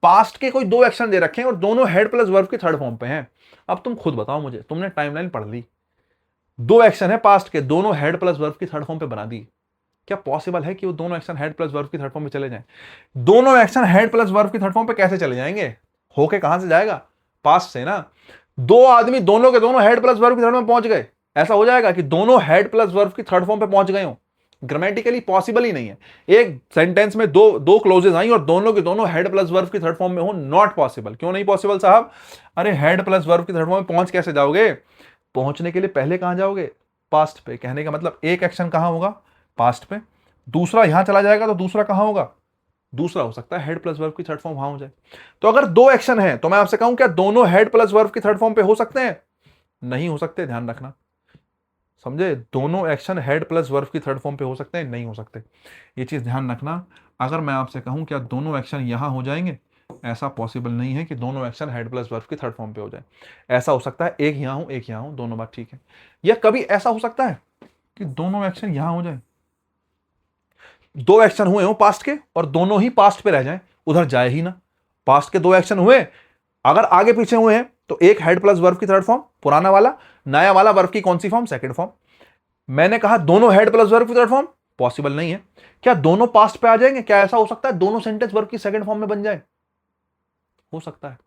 पास्ट के कोई दो एक्शन दे रखे हैं और दोनों हेड प्लस वर्ब की थर्ड फॉर्म पे हैं। अब तुम खुद बताओ मुझे, तुमने टाइमलाइन पढ़ ली, दो एक्शन है पास्ट के, दोनों हेड प्लस वर्ब की थर्ड फॉर्म पे बना दी। क्या पॉसिबल है कि वो दोनों एक्शन हेड प्लस वर्ब की थर्ड फॉर्म पे चले जाएं? दोनों एक्शन हेड प्लस वर्ब की थर्ड फॉर्म पे कैसे चले जाएंगे, होके कहां से जाएगा, पास्ट से ना। दो आदमी दोनों के दोनों हेड प्लस वर्ब की थर्ड में पहुंच गए, ऐसा हो जाएगा कि दोनों हेड प्लस वर्ब की थर्ड फॉर्म पे पहुंच गए हो? ग्रामेटिकली पॉसिबल ही नहीं है। एक सेंटेंस में दो दो क्लोजेस आई और दोनों के दोनों हेड प्लस वर्ब की थर्ड फॉर्म में हो, नॉट पॉसिबल। क्यों नहीं पॉसिबल साहब? अरे हेड प्लस वर्ब की थर्ड फॉर्म में पहुंच कैसे जाओगे? पहुंचने के लिए पहले कहां जाओगे, पास्ट पे। कहने का मतलब एक एक्शन कहां होगा, पास्ट पे। दूसरा यहां चला जाएगा तो दूसरा कहां होगा, दूसरा हो सकता है हेड प्लस वर्ब की थर्ड फॉर्म वहां हो जाए। तो अगर दो एक्शन है तो मैं आपसे कहूं क्या दोनों हेड प्लस वर्ब की थर्ड फॉर्म पे हो सकते हैं? नहीं हो सकते, ध्यान रखना, समझे। दोनों एक्शन हेड प्लस वर्ब की थर्ड फॉर्म पे हो सकते हैं, नहीं हो सकते, ये चीज ध्यान रखना। अगर मैं आपसे कहूं क्या दोनों एक्शन यहां हो जाएंगे, ऐसा पॉसिबल नहीं है कि दोनों एक्शन हेड प्लस वर्ब की थर्ड फॉर्म पे हो जाए। ऐसा हो सकता है एक यहां हूं एक यहां हूं, दोनों बात ठीक है। या कभी ऐसा हो सकता है कि दोनों एक्शन यहां हो जाए, दो एक्शन हुए हो पास्ट के और दोनों ही पास्ट पे रह जाएं, उधर जाए ही ना। पास्ट के दो एक्शन हुए, अगर आगे पीछे हुए हैं तो एक हेड प्लस वर्ब की थर्ड फॉर्म पुराना वाला, नया वाला वर्ब की कौन सी फॉर्म, सेकंड फॉर्म। मैंने कहा दोनों हेड प्लस वर्ब की थर्ड फॉर्म, पॉसिबल नहीं है। क्या दोनों पास्ट पे आ जाएंगे, क्या ऐसा हो सकता है दोनों सेंटेंस वर्ब की सेकंड फॉर्म में बन जाए? हो सकता है।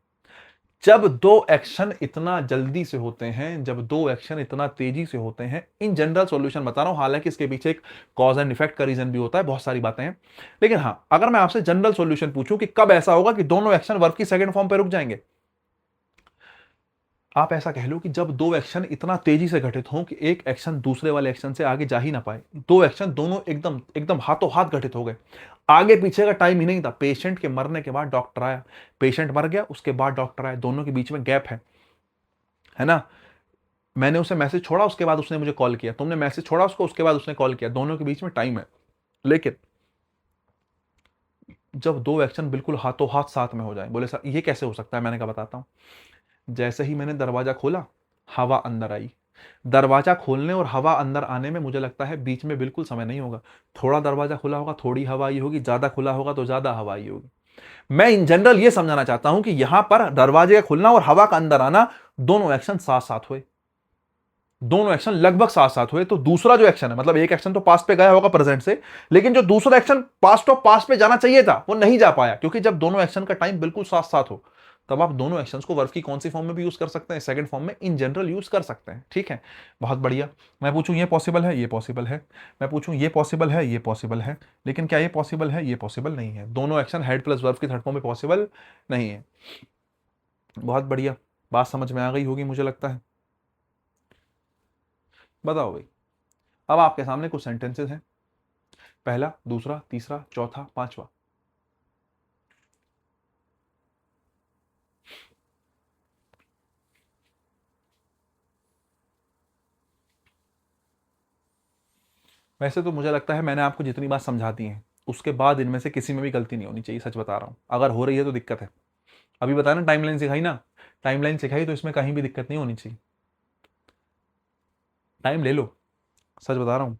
जब दो एक्शन इतना जल्दी से होते हैं, जब दो एक्शन इतना तेजी से होते हैं, इन जनरल सॉल्यूशन बता रहा हूं, हालांकि इसके पीछे एक कॉज एंड इफेक्ट का रीजन भी होता है, बहुत सारी बातें हैं। लेकिन हां, अगर मैं आपसे जनरल सॉल्यूशन पूछूं कि कब ऐसा होगा कि दोनों एक्शन वर्ब की सेकंड फॉर्म पे रुक जाएंगे, आप ऐसा कह लो कि जब दो एक्शन इतना तेजी से घटित हों कि एक एक्शन दूसरे वाले एक्शन से आगे जा ही ना पाए। दो एक्शन दोनों एकदम एकदम हाथों हाथ घटित हो गए, आगे पीछे का टाइम ही नहीं था। पेशेंट के मरने के बाद डॉक्टर आया, पेशेंट मर गया उसके बाद डॉक्टर आया, दोनों के बीच में गैप है ना। मैंने उसे मैसेज छोड़ा उसके बाद उसने मुझे कॉल किया, तुमने मैसेज छोड़ा उसको उसके बाद उसने कॉल किया, दोनों के बीच में टाइम है। लेकिन जब दो एक्शन बिल्कुल हाथों हाथ साथ में हो जाए, बोले सर ये कैसे हो सकता है, मैंने कहा बताता हूं। जैसे ही मैंने दरवाजा खोला, हवा अंदर आई। दरवाजा खोलने और हवा अंदर आने में मुझे लगता है बीच में बिल्कुल समय नहीं होगा। थोड़ा दरवाजा खुला होगा थोड़ी हवा आई होगी, ज्यादा खुला होगा तो ज्यादा हवा आई होगी। मैं इन जनरल ये समझाना चाहता हूं कि यहां पर दरवाजे का खुलना और हवा का अंदर आना, दोनों एक्शन साथ साथ हुए, दोनों एक्शन लगभग साथ साथ हुए। तो दूसरा जो एक्शन है, मतलब एक एक्शन तो पास्ट पे गया होगा प्रेजेंट से, लेकिन जो दूसरा एक्शन पास्ट ऑफ पास्ट पे जाना चाहिए था वो नहीं जा पाया, क्योंकि जब दोनों एक्शन का टाइम बिल्कुल साथ साथ हो तब आप दोनों एक्शंस को वर्ब की कौन सी फॉर्म में भी यूज कर सकते हैं, सेकंड फॉर्म में इन जनरल यूज कर सकते हैं, ठीक है। बहुत बढ़िया। मैं पूछूं ये पॉसिबल है, ये पॉसिबल है। मैं पूछूं ये पॉसिबल है, ये पॉसिबल है। लेकिन क्या ये पॉसिबल है, ये पॉसिबल नहीं है। दोनों एक्शन हेड प्लस वर्ब की थर्ड फॉर्म में पॉसिबल नहीं है। बहुत बढ़िया, बात समझ में आ गई होगी मुझे लगता है। बताओ भाई, अब आपके सामने कुछ सेंटेंसेस हैं, पहला दूसरा तीसरा चौथा पांचवा। वैसे तो मुझे लगता है मैंने आपको जितनी बात समझा दी है उसके बाद इनमें से किसी में भी गलती नहीं होनी चाहिए, सच बता रहा हूँ। अगर हो रही है तो दिक्कत है। अभी बताया ना टाइमलाइन सिखाई ना, टाइमलाइन सिखाई तो इसमें कहीं भी दिक्कत नहीं होनी चाहिए। टाइम ले लो, सच बता रहा हूँ।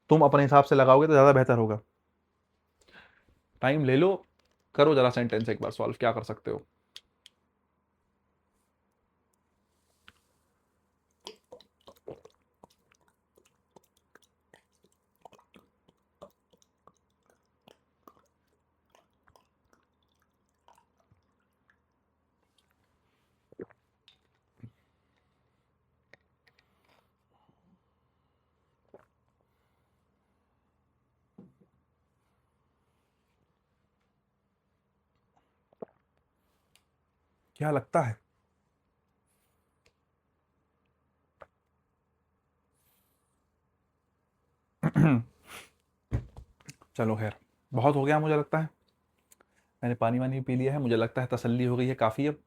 तुम अपने हिसाब से लगाओगे तो ज़्यादा बेहतर होगा। टाइम ले लो, करो जरा सेंटेंस एक बार सॉल्व, क्या कर सकते हो। क्या लगता है? चलो खैर, बहुत हो गया मुझे लगता है। मैंने पानी वानी पी लिया है, मुझे लगता है तसल्ली हो गई है काफ़ी अब।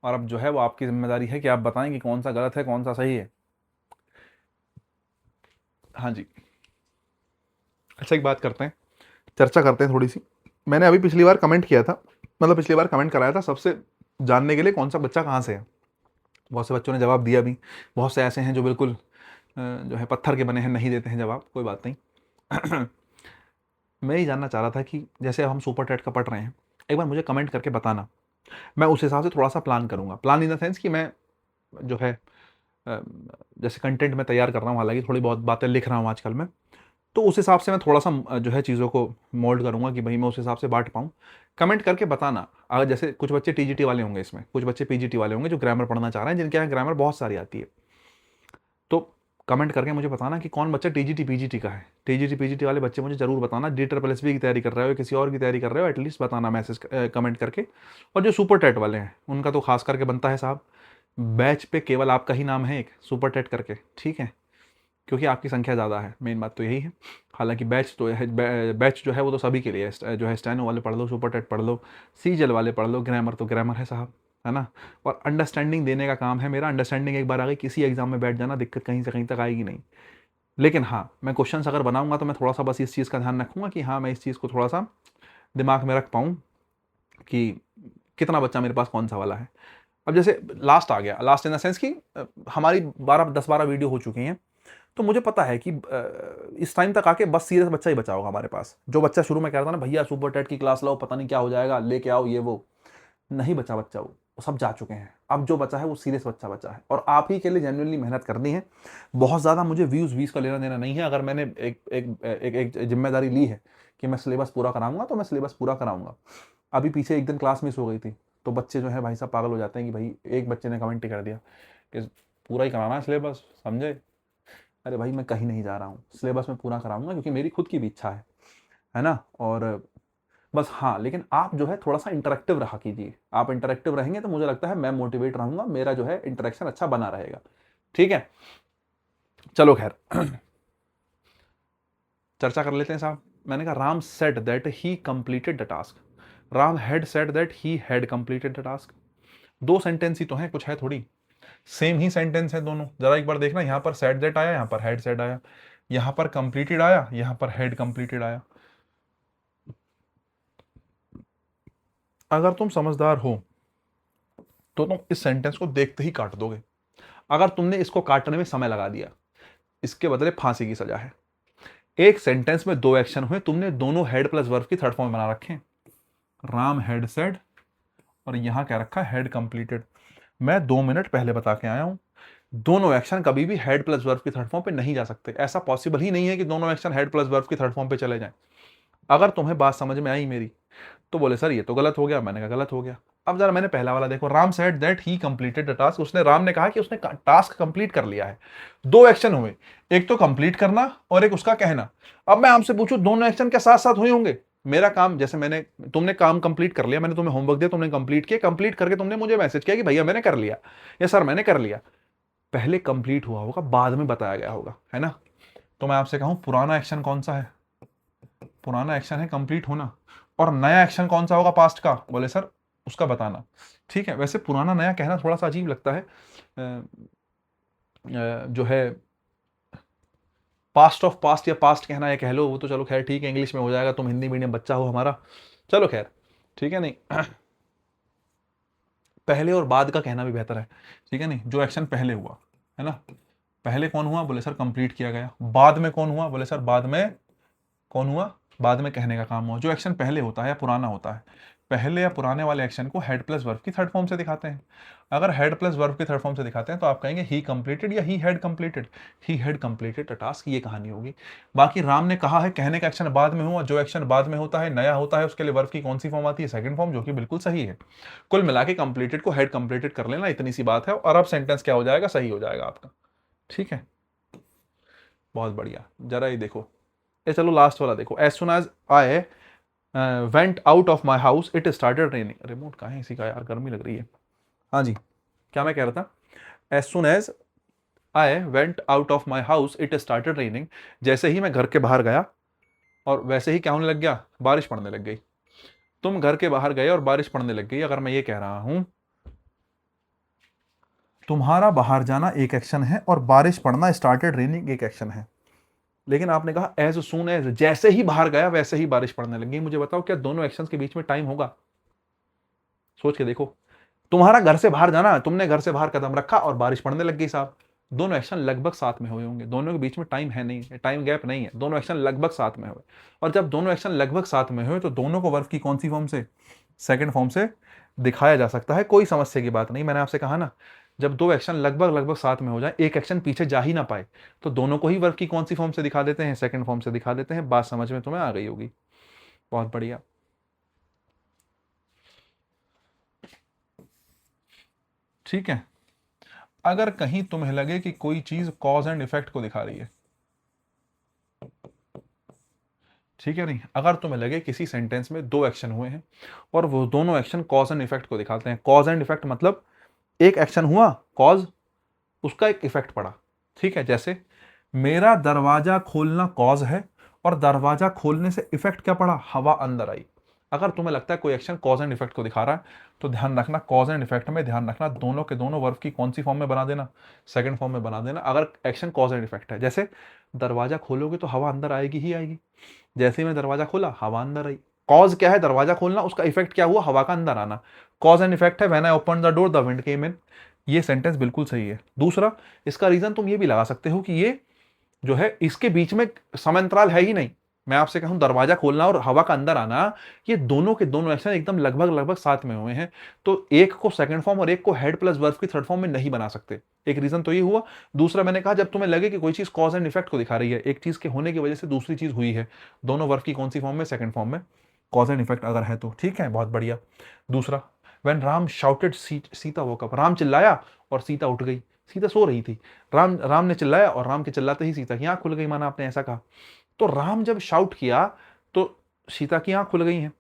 और अब जो है वो आपकी जिम्मेदारी है कि आप बताएं कि कौन सा गलत है कौन सा सही है। हाँ जी। अच्छा, एक बात करते हैं, चर्चा करते हैं थोड़ी सी। मैंने अभी पिछली बार कमेंट किया था, मतलब पिछली बार कमेंट कराया था सबसे जानने के लिए कौन सा बच्चा कहाँ से है। बहुत से बच्चों ने जवाब दिया भी, बहुत से ऐसे हैं जो बिल्कुल जो है पत्थर के बने हैं, नहीं देते हैं जवाब, कोई बात नहीं। मैं ये जानना चाह रहा था कि जैसे अब हम सुपर टेट का पढ़ रहे हैं, एक बार मुझे कमेंट करके बताना, मैं उस हिसाब से थोड़ा सा प्लान करूंगा। प्लान इन द सेंस कि मैं जो है अ, जैसे कंटेंट में तैयार कर रहा हूँ, हालांकि थोड़ी बहुत बातें लिख रहा हूँ आजकल मैं, तो उस हिसाब से मैं थोड़ा सा जो है चीज़ों को मोल्ड करूंगा कि भाई मैं उस हिसाब से बांट पाऊँ। कमेंट करके बताना। अगर जैसे कुछ बच्चे टीजीटी वाले होंगे, इसमें कुछ बच्चे पीजीटी वाले होंगे जो ग्रामर पढ़ना चाह रहे हैं, जिनके यहाँ ग्रामर बहुत सारी आती है, तो कमेंट करके मुझे बताना कि कौन बच्चा टीजीटी पीजीटी का है। टीजीटी पीजीटी वाले बच्चे मुझे जरूर बताना। DSSS की तैयारी कर रहे हो, किसी और की तैयारी कर रहे हो, एटलीस्ट बताना मैसेज कमेंट करके। और जो सुपर टेट वाले हैं उनका तो खास करके बनता है साहब, बैच पे केवल आपका ही नाम है एक सुपर टेट करके, ठीक है, क्योंकि आपकी संख्या ज़्यादा है, मेन बात तो यही है। हालांकि बैच तो है, बैच जो है वो तो सभी के लिए है, जो है स्टेनो वाले पढ़ लो, सुपर टेट पढ़ लो, सीजल वाले पढ़ लो, ग्रामर तो ग्रामर है साहब, है ना। और अंडरस्टैंडिंग देने का काम है मेरा। अंडरस्टैंडिंग एक बार आ गई, किसी एग्जाम में बैठ जाना, दिक्कत कहीं से कहीं तक आएगी नहीं। लेकिन हाँ, मैं क्वेश्चन अगर बनाऊंगा तो मैं थोड़ा सा बस इस चीज़ का ध्यान रखूंगा कि हाँ मैं इस चीज़ को थोड़ा सा दिमाग में रख पाऊँ कि कितना बच्चा मेरे पास कौन सा वाला है। अब जैसे लास्ट आ गया, लास्ट इन द सेंस कि हमारी 10-12 वीडियो हो चुकी हैं, तो मुझे पता है कि इस टाइम तक आके बस सीरियस बच्चा ही बचा होगा हमारे पास। जो बच्चा शुरू में कह रहा था ना भैया सुपर टेट की क्लास लाओ, पता नहीं क्या हो जाएगा, लेके आओ ये वो, नहीं बचा बच्चा, वो सब जा चुके हैं। अब जो बचा है वो सीरियस बच्चा बचा है, और आप ही के लिए जेन्युइनली मेहनत करनी है। बहुत ज़्यादा मुझे व्यूज़ का लेना देना नहीं है। अगर मैंने एक जिम्मेदारी ली है कि मैं सिलेबस पूरा कराऊंगा तो मैं सिलेबस पूरा कराऊंगा। अभी पीछे एक दिन क्लास मिस हो गई थी, तो बच्चे जो है भाई साहब पागल हो जाते हैं कि भाई एक बच्चे ने कमेंट ही कर दिया कि पूरा ही कराना है सिलेबस, समझे। अरे भाई मैं कहीं नहीं जा रहा हूँ, सिलेबस में पूरा कराऊंगा क्योंकि मेरी खुद की भी इच्छा है ना। और बस हाँ, लेकिन आप जो है थोड़ा सा इंटरेक्टिव रहा कीजिए। आप इंटरेक्टिव रहेंगे तो मुझे लगता है मैं मोटिवेट रहूंगा, मेरा जो है इंटरेक्शन अच्छा बना रहेगा, ठीक है। चलो खैर, चर्चा कर लेते हैं साहब। मैंने कहा Ram said that he completed the task, Ram had said that he had completed the task. दो सेंटेंस ही तो हैं, कुछ है थोड़ी, सेम ही सेंटेंस है दोनों। जरा एक बार देखना, यहां पर सेड दैट आया, यहां पर हैड सेड आया, यहां पर कंप्लीटेड आया, यहां पर हैड कंप्लीटेड आया। अगर तुम समझदार हो तो तुम इस सेंटेंस को देखते ही काट दोगे। अगर तुमने इसको काटने में समय लगा दिया, इसके बदले फांसी की सजा है। एक सेंटेंस में दो एक्शन हुए, तुमने दोनों हेड प्लस वर्ब की थर्ड फॉर्म बना रखे हैं। राम हैड सेड और यहां क्या रखा, हैड कंप्लीटेड। मैं 2 मिनट पहले बता के आया हूं, दोनों एक्शन कभी भी हेड प्लस वर्ब की थर्ड फॉर्म पे नहीं जा सकते। ऐसा पॉसिबल ही नहीं है कि दोनों एक्शन हेड प्लस वर्ब की थर्ड फॉर्म पे चले जाएं। अगर तुम्हें बात समझ में आई मेरी, तो बोले सर ये तो गलत हो गया। मैंने कहा गलत हो गया। अब जरा मैंने पहला वाला देखो, Ram said that he completed the task. उसने, राम ने कहा कि उसने टास्क कंप्लीट कर लिया है। दो एक्शन हुए, एक तो कंप्लीट करना और एक उसका कहना। अब मैं आपसे पूछूं दोनों एक्शन के साथ साथ हुए होंगे? मेरा काम, जैसे मैंने, तुमने काम कंप्लीट कर लिया, मैंने तुम्हें होमवर्क दिया, तुमने कंप्लीट किया, कंप्लीट करके तुमने मुझे मैसेज किया कि भैया मैंने कर लिया या सर मैंने कर लिया। पहले कंप्लीट हुआ होगा, बाद में बताया गया होगा, है ना। तो मैं आपसे कहूं पुराना एक्शन कौन सा है? पुराना एक्शन है कंप्लीट होना। और नया एक्शन कौन सा होगा पास्ट का? बोले सर उसका बताना। ठीक है, वैसे पुराना नया कहना थोड़ा सा अजीब लगता है। जो है पास्ट ऑफ पास्ट या पास्ट कहना है कह लो, वो तो चलो खैर ठीक है, इंग्लिश में हो जाएगा, तुम हिंदी मीडियम बच्चा हो हमारा, चलो खैर ठीक है नहीं। पहले और बाद का कहना भी बेहतर है, ठीक है नहीं, जो एक्शन पहले हुआ है ना, पहले कौन हुआ, बोले सर कंप्लीट किया गया, बाद में कौन हुआ, बोले सर बाद में कौन हुआ, बाद में कहने का काम हुआ। जो एक्शन पहले होता है या पुराना होता है, पहले या पुराने वाले एक्शन को हेड प्लस वर्ब की थर्ड फॉर्म से दिखाते हैं। अगर हेड प्लस वर्ब की थर्ड फॉर्म से दिखाते हैं तो आप कहेंगे ही कंप्लीटेड या he had completed, he had completed a task, ये कहानी होगी। बाकी राम ने कहा है कहने का एक्शन बाद में हुआ, जो एक्शन बाद में होता है नया होता है उसके लिए वर्ब की कौन सी फॉर्म आती है, सेकंड फॉर्म, जो कि बिल्कुल सही है। कुल मिला के कंप्लीटेड को हेड कंप्लीटेड कर लेना, इतनी सी बात है, और अब सेंटेंस क्या हो जाएगा, सही हो जाएगा आपका, ठीक है। बहुत बढ़िया, जरा ये देखो, ये चलो लास्ट वाला देखो, as soon as I went out of my house it started raining. Remote कहाँ है इसी का यार, गर्मी लग रही है। हाँ जी, क्या मैं कह रहा था, as soon as I went out of my house it started raining, जैसे ही मैं घर के बाहर गया और वैसे ही क्या होने लग गया, बारिश पड़ने लग गई। तुम घर के बाहर गए और बारिश पड़ने लग गई, अगर मैं ये कह रहा हूं तुम्हारा बाहर जाना एक एक्शन है और बारिश पड़ना स्टार्टेड रेनिंग एक एक्शन है, लेकिन आपने कहा एज सून एज, जैसे ही बाहर गया वैसे ही बारिश पड़ने लगी। मुझे बताओ क्या दोनों एक्शंस के बीच में टाइम होगा, सोच के देखो। तुम्हारा घर से बाहर जाना, तुमने घर से बाहर कदम रखा और बारिश पड़ने लग गई साहब, दोनों एक्शन लगभग साथ में हुए होंगे, दोनों के बीच में टाइम है नहीं, टाइम गैप नहीं है, दोनों एक्शन लगभग साथ में हुए। और जब दोनों एक्शन लगभग साथ में हुए तो दोनों को वर्ब की कौन सी फॉर्म से, सेकंड फॉर्म से दिखाया जा सकता है, कोई समस्या की बात नहीं। मैंने आपसे कहा ना, जब दो एक्शन लगभग लगभग साथ में हो जाए, एक एक्शन पीछे जा ही ना पाए, तो दोनों को ही वर्ब की कौन सी फॉर्म से दिखा देते हैं, सेकंड फॉर्म से दिखा देते हैं। बात समझ में तुम्हें आ गई होगी, बहुत बढ़िया। ठीक है, अगर कहीं तुम्हें लगे कि कोई चीज कॉज एंड इफेक्ट को दिखा रही है, ठीक है नहीं, अगर तुम्हें लगे किसी सेंटेंस में दो एक्शन हुए हैं और वो दोनों एक्शन कॉज एंड इफेक्ट को दिखाते हैं, कॉज एंड इफेक्ट मतलब एक एक्शन हुआ कॉज, उसका एक इफेक्ट पड़ा, ठीक है। जैसे मेरा दरवाजा खोलना कॉज है और दरवाजा खोलने से इफेक्ट क्या पड़ा, हवा अंदर आई। अगर तुम्हें लगता है कोई एक्शन कॉज एंड इफेक्ट को दिखा रहा है तो ध्यान रखना, कॉज एंड इफेक्ट में ध्यान रखना दोनों के दोनों वर्ब की कौन सी फॉर्म में बना देना, सेकंड फॉर्म में बना देना। अगर एक्शन कॉज एंड इफेक्ट है, जैसे दरवाजा खोलोगे तो हवा अंदर आएगी ही आएगी, जैसे ही मैंने दरवाजा खोला हवा अंदर आई। कॉज क्या है, दरवाजा खोलना, उसका इफेक्ट क्या हुआ, हवा का अंदर आना। कॉज एंड इफेक्ट है when I open the door the wind came in, ये सेंटेंस बिल्कुल सही है। दूसरा, इसका रीजन तुम ये भी लगा सकते हो कि ये जो है इसके बीच में समांतराल है ही नहीं। मैं आपसे कहूं दरवाजा खोलना और हवा का अंदर आना, ये दोनों के दोनों एक्शन एकदम लगभग लगभग साथ में हुए हैं, तो एक को सेकंड फॉर्म और एक को हेड प्लस वर्ब की थर्ड फॉर्म में नहीं बना सकते। एक रीजन तो ये हुआ। दूसरा, मैंने कहा जब तुम्हें लगे कि कोई चीज कॉज एंड इफेक्ट को दिखा रही है, एक चीज के होने की वजह से दूसरी चीज हुई है, दोनों वर्ब की कौन सी फॉर्म में, सेकंड फॉर्म में, कॉज एंड इफेक्ट अगर है तो ठीक है, बहुत बढ़िया। दूसरा, when Ram shouted Sita woke up, Ram चिल्लाया और सीता उठ गई, सीता सो रही थी, राम ने चिल्लाया और राम के चिल्लाते ही सीता की आंख खुल गई, माना आपने ऐसा कहा। तो राम जब शाउट किया तो सीता की आंख खुल गई है।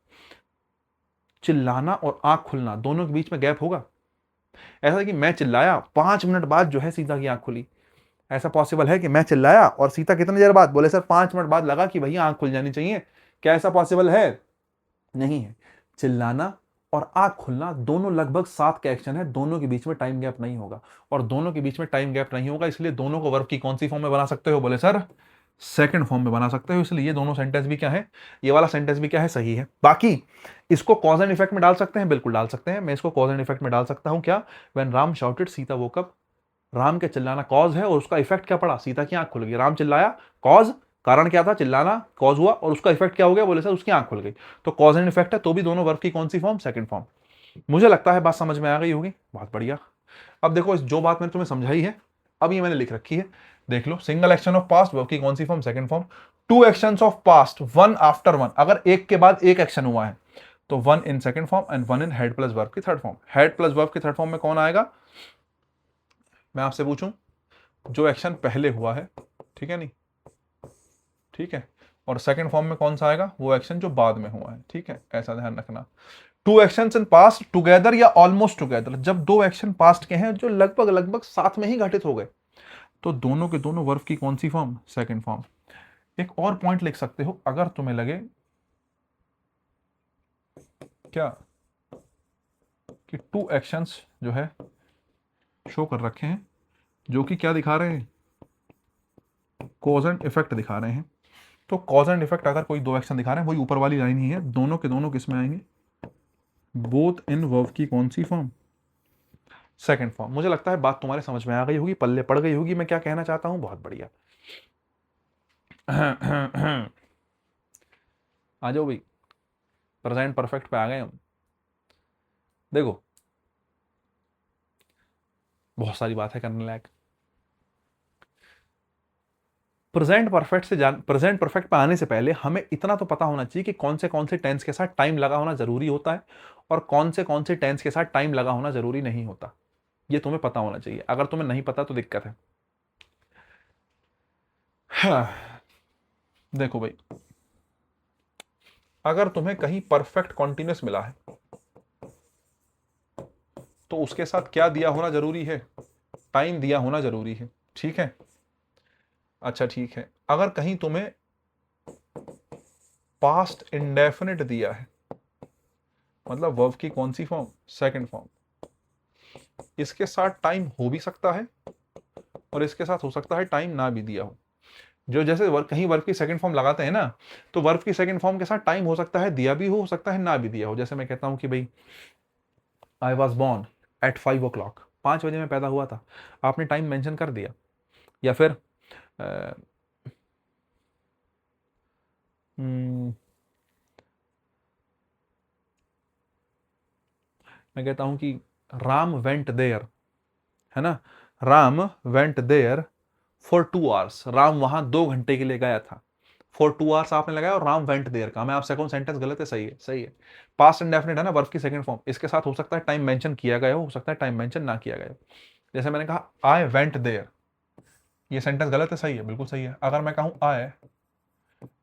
चिल्लाना और आंख खुलना दोनों के बीच में गैप होगा, ऐसा कि मैं चिल्लाया 5 मिनट बाद जो है सीता की आंख खुली, ऐसा पॉसिबल है कि मैं चिल्लाया और सीता कितनी देर बाद, बोले सर 5 मिनट बाद लगा कि भैया आंख खुल जानी चाहिए, क्या ऐसा पॉसिबल है, नहीं है। चिल्लाना और आंख खुलना दोनों लगभग साथ का एक्शन है, दोनों के बीच में टाइम गैप नहीं होगा, और दोनों के बीच में टाइम गैप नहीं होगा, इसलिए दोनों को वर्ब की कौन सी फॉर्म में बना सकते हो, बोले सर सेकंड फॉर्म में बना सकते हो। इसलिए ये दोनों सेंटेंस भी क्या है, ये वाला सेंटेंस भी क्या है, सही है। बाकी इसको कॉज एंड इफेक्ट में डाल सकते हैं, बिल्कुल डाल सकते हैं, मैं इसको कॉज एंड इफेक्ट में डाल सकता हूं। क्या, when Ram shouted Sita woke up, Ram के चिल्लाना कॉज है और उसका इफेक्ट क्या पड़ा, सीता की आंख खुल गई। राम चिल्लाया, कॉज, कारण क्या था, चिल्लाना, कॉज हुआ, और उसका इफेक्ट क्या हो गया, बोले सर उसकी आंख खुल गई। तो कॉज एंड इफेक्ट है, तो भी दोनों वर्ब की कौन सी फॉर्म, सेकंड फॉर्म। मुझे लगता है बात समझ में आ गई होगी, बहुत बढ़िया। अब देखो इस जो बात मैंने तुम्हें समझाई है, अब ये मैंने लिख रखी है, देख लो। Single action of past verb की कौन सी form, second form. Two actions of past one after one, अगर एक के बाद एक एक्शन हुआ है तो one in second form and one in had plus verb की third form. Had plus verb की थर्ड फॉर्म में कौन आएगा, मैं आपसे पूछूं, जो एक्शन पहले हुआ है, ठीक है नहीं, ठीक है, और सेकंड फॉर्म में कौन सा आएगा, वो एक्शन जो बाद में हुआ है, ठीक है, ऐसा ध्यान रखना। Two actions in past together या ऑलमोस्ट टुगेदर, जब दो एक्शन पास्ट के हैं जो लगभग लगभग साथ में ही घटित हो गए, तो दोनों के दोनों वर्ब की कौन सी फॉर्म, सेकंड फॉर्म। एक और पॉइंट लिख सकते हो, अगर तुम्हें लगे क्या कि टू एक्शंस जो है शो कर रखे हैं जो कि क्या दिखा रहे हैं, कॉज एंड इफेक्ट दिखा रहे हैं। तो कॉज एंड इफेक्ट अगर कोई दो एक्शन दिखा रहे हैं, वही ऊपर वाली लाइन ही है, दोनों के दोनों किस में आएंगे, बोथ इन वर्ब की कौन सी फॉर्म, सेकंड फॉर्म। मुझे लगता है बात तुम्हारे समझ में आ गई होगी, पल्ले पड़ गई होगी मैं क्या कहना चाहता हूं। बहुत बढ़िया। आ जाओ भाई, प्रेजेंट परफेक्ट पे आ गए हम। देखो बहुत सारी बात है करने लायक। प्रेजेंट परफेक्ट पे आने से पहले हमें इतना तो पता होना चाहिए कि कौन से टेंस के साथ टाइम लगा होना जरूरी होता है और कौन से टेंस के साथ टाइम लगा होना जरूरी नहीं होता। ये तुम्हें पता होना चाहिए। अगर तुम्हें नहीं पता तो दिक्कत है। हाँ, देखो भाई, अगर तुम्हें कहीं परफेक्ट कॉन्टिन्यूस मिला है तो उसके साथ क्या दिया होना जरूरी है, टाइम दिया होना जरूरी है। ठीक है, अच्छा ठीक है। अगर कहीं तुम्हें पास्ट इंडेफिनिट दिया है, मतलब वर्ब की कौन सी फॉर्म, सेकंड फॉर्म, इसके साथ टाइम हो भी सकता है और इसके साथ हो सकता है टाइम ना भी दिया हो। जो जैसे कहीं वर्ब की सेकंड फॉर्म लगाते हैं ना, तो वर्ब की सेकंड फॉर्म के साथ टाइम हो सकता है दिया भी हो सकता है ना भी दिया हो। जैसे मैं कहता हूं कि भाई I was born at 5 o'clock, 5 बजे में पैदा हुआ था, आपने टाइम मेंशन कर दिया। या फिर मैं कहता हूं कि राम वेंट देयर, है ना, Ram went there for 2 hours, Ram वहां 2 घंटे के लिए गया था। फॉर 2 hours आपने लगाया और राम वेंट देयर का मैं आप सेकंड सेंटेंस गलत है, सही है, सही है। पास्ट इंडेफिनिट है ना, वर्ब की सेकंड फॉर्म, इसके साथ हो सकता है टाइम मेंशन किया गया हो सकता है टाइम मेंशन ना किया गया हो। जैसे मैंने कहा आई वेंट देयर, ये सेंटेंस गलत है, सही है, बिल्कुल सही है। अगर मैं कहूं I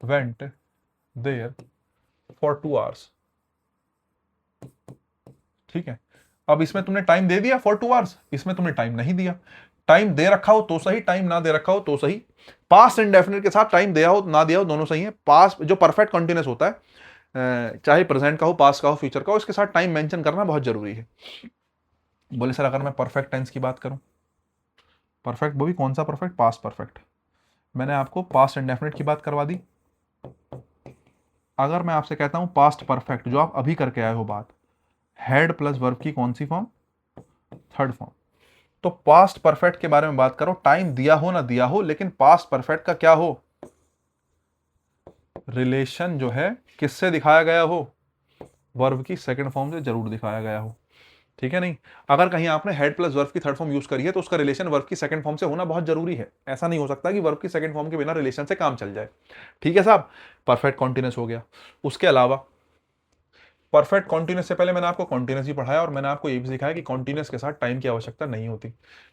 went there for 2 hours, ठीक है, अब इसमें तुमने टाइम दे दिया फॉर 2 hours, इसमें तुमने टाइम नहीं दिया। टाइम दे रखा हो तो सही, टाइम ना दे रखा हो तो सही। पास्ट इंडेफिनिट के साथ टाइम दिया हो ना दिया हो दोनों सही है। पास्ट जो परफेक्ट कंटिन्यूस होता है, चाहे प्रेजेंट का हो, पास्ट का हो, फ्यूचर का हो, इसके साथ टाइम मेंशन करना बहुत जरूरी है। बोले सर अगर मैं परफेक्ट टेंस की बात करूं, परफेक्ट वो भी कौन सा परफेक्ट, पास्ट परफेक्ट, मैंने आपको पास्ट इंडेफिनिट की बात करवा दी। अगर मैं आपसे कहता हूं पास्ट परफेक्ट, जो आप अभी करके आए हो बात, हेड प्लस वर्ब की कौन सी फॉर्म, थर्ड फॉर्म। तो पास्ट परफेक्ट के बारे में बात करो, टाइम दिया हो ना दिया हो, लेकिन पास्ट परफेक्ट का क्या हो, रिलेशन जो है किससे दिखाया गया हो, वर्ब की सेकंड फॉर्म से जरूर दिखाया गया हो। ठीक है, नहीं अगर कहीं आपने हेड प्लस वर्ब की थर्ड फॉर्म यूज करी है तो उसका रिलेशन वर्ब की सेकंड फॉर्म से होना बहुत जरूरी है। ऐसा नहीं हो सकता कि वर्ब की सेकंड फॉर्म के बिना रिलेशन से काम चल जाए। ठीक है साहब, परफेक्ट कॉन्टिन्यूस हो गया। उसके अलावा परफेक्ट कॉन्टिन्यूस से पहले मैंने आपको कॉन्टिन्यूस ही पढ़ाया और मैंने आपको ये भी सिखाया कि कॉन्टिन्यूस के साथ टाइम की आवश्यकता नहीं होती।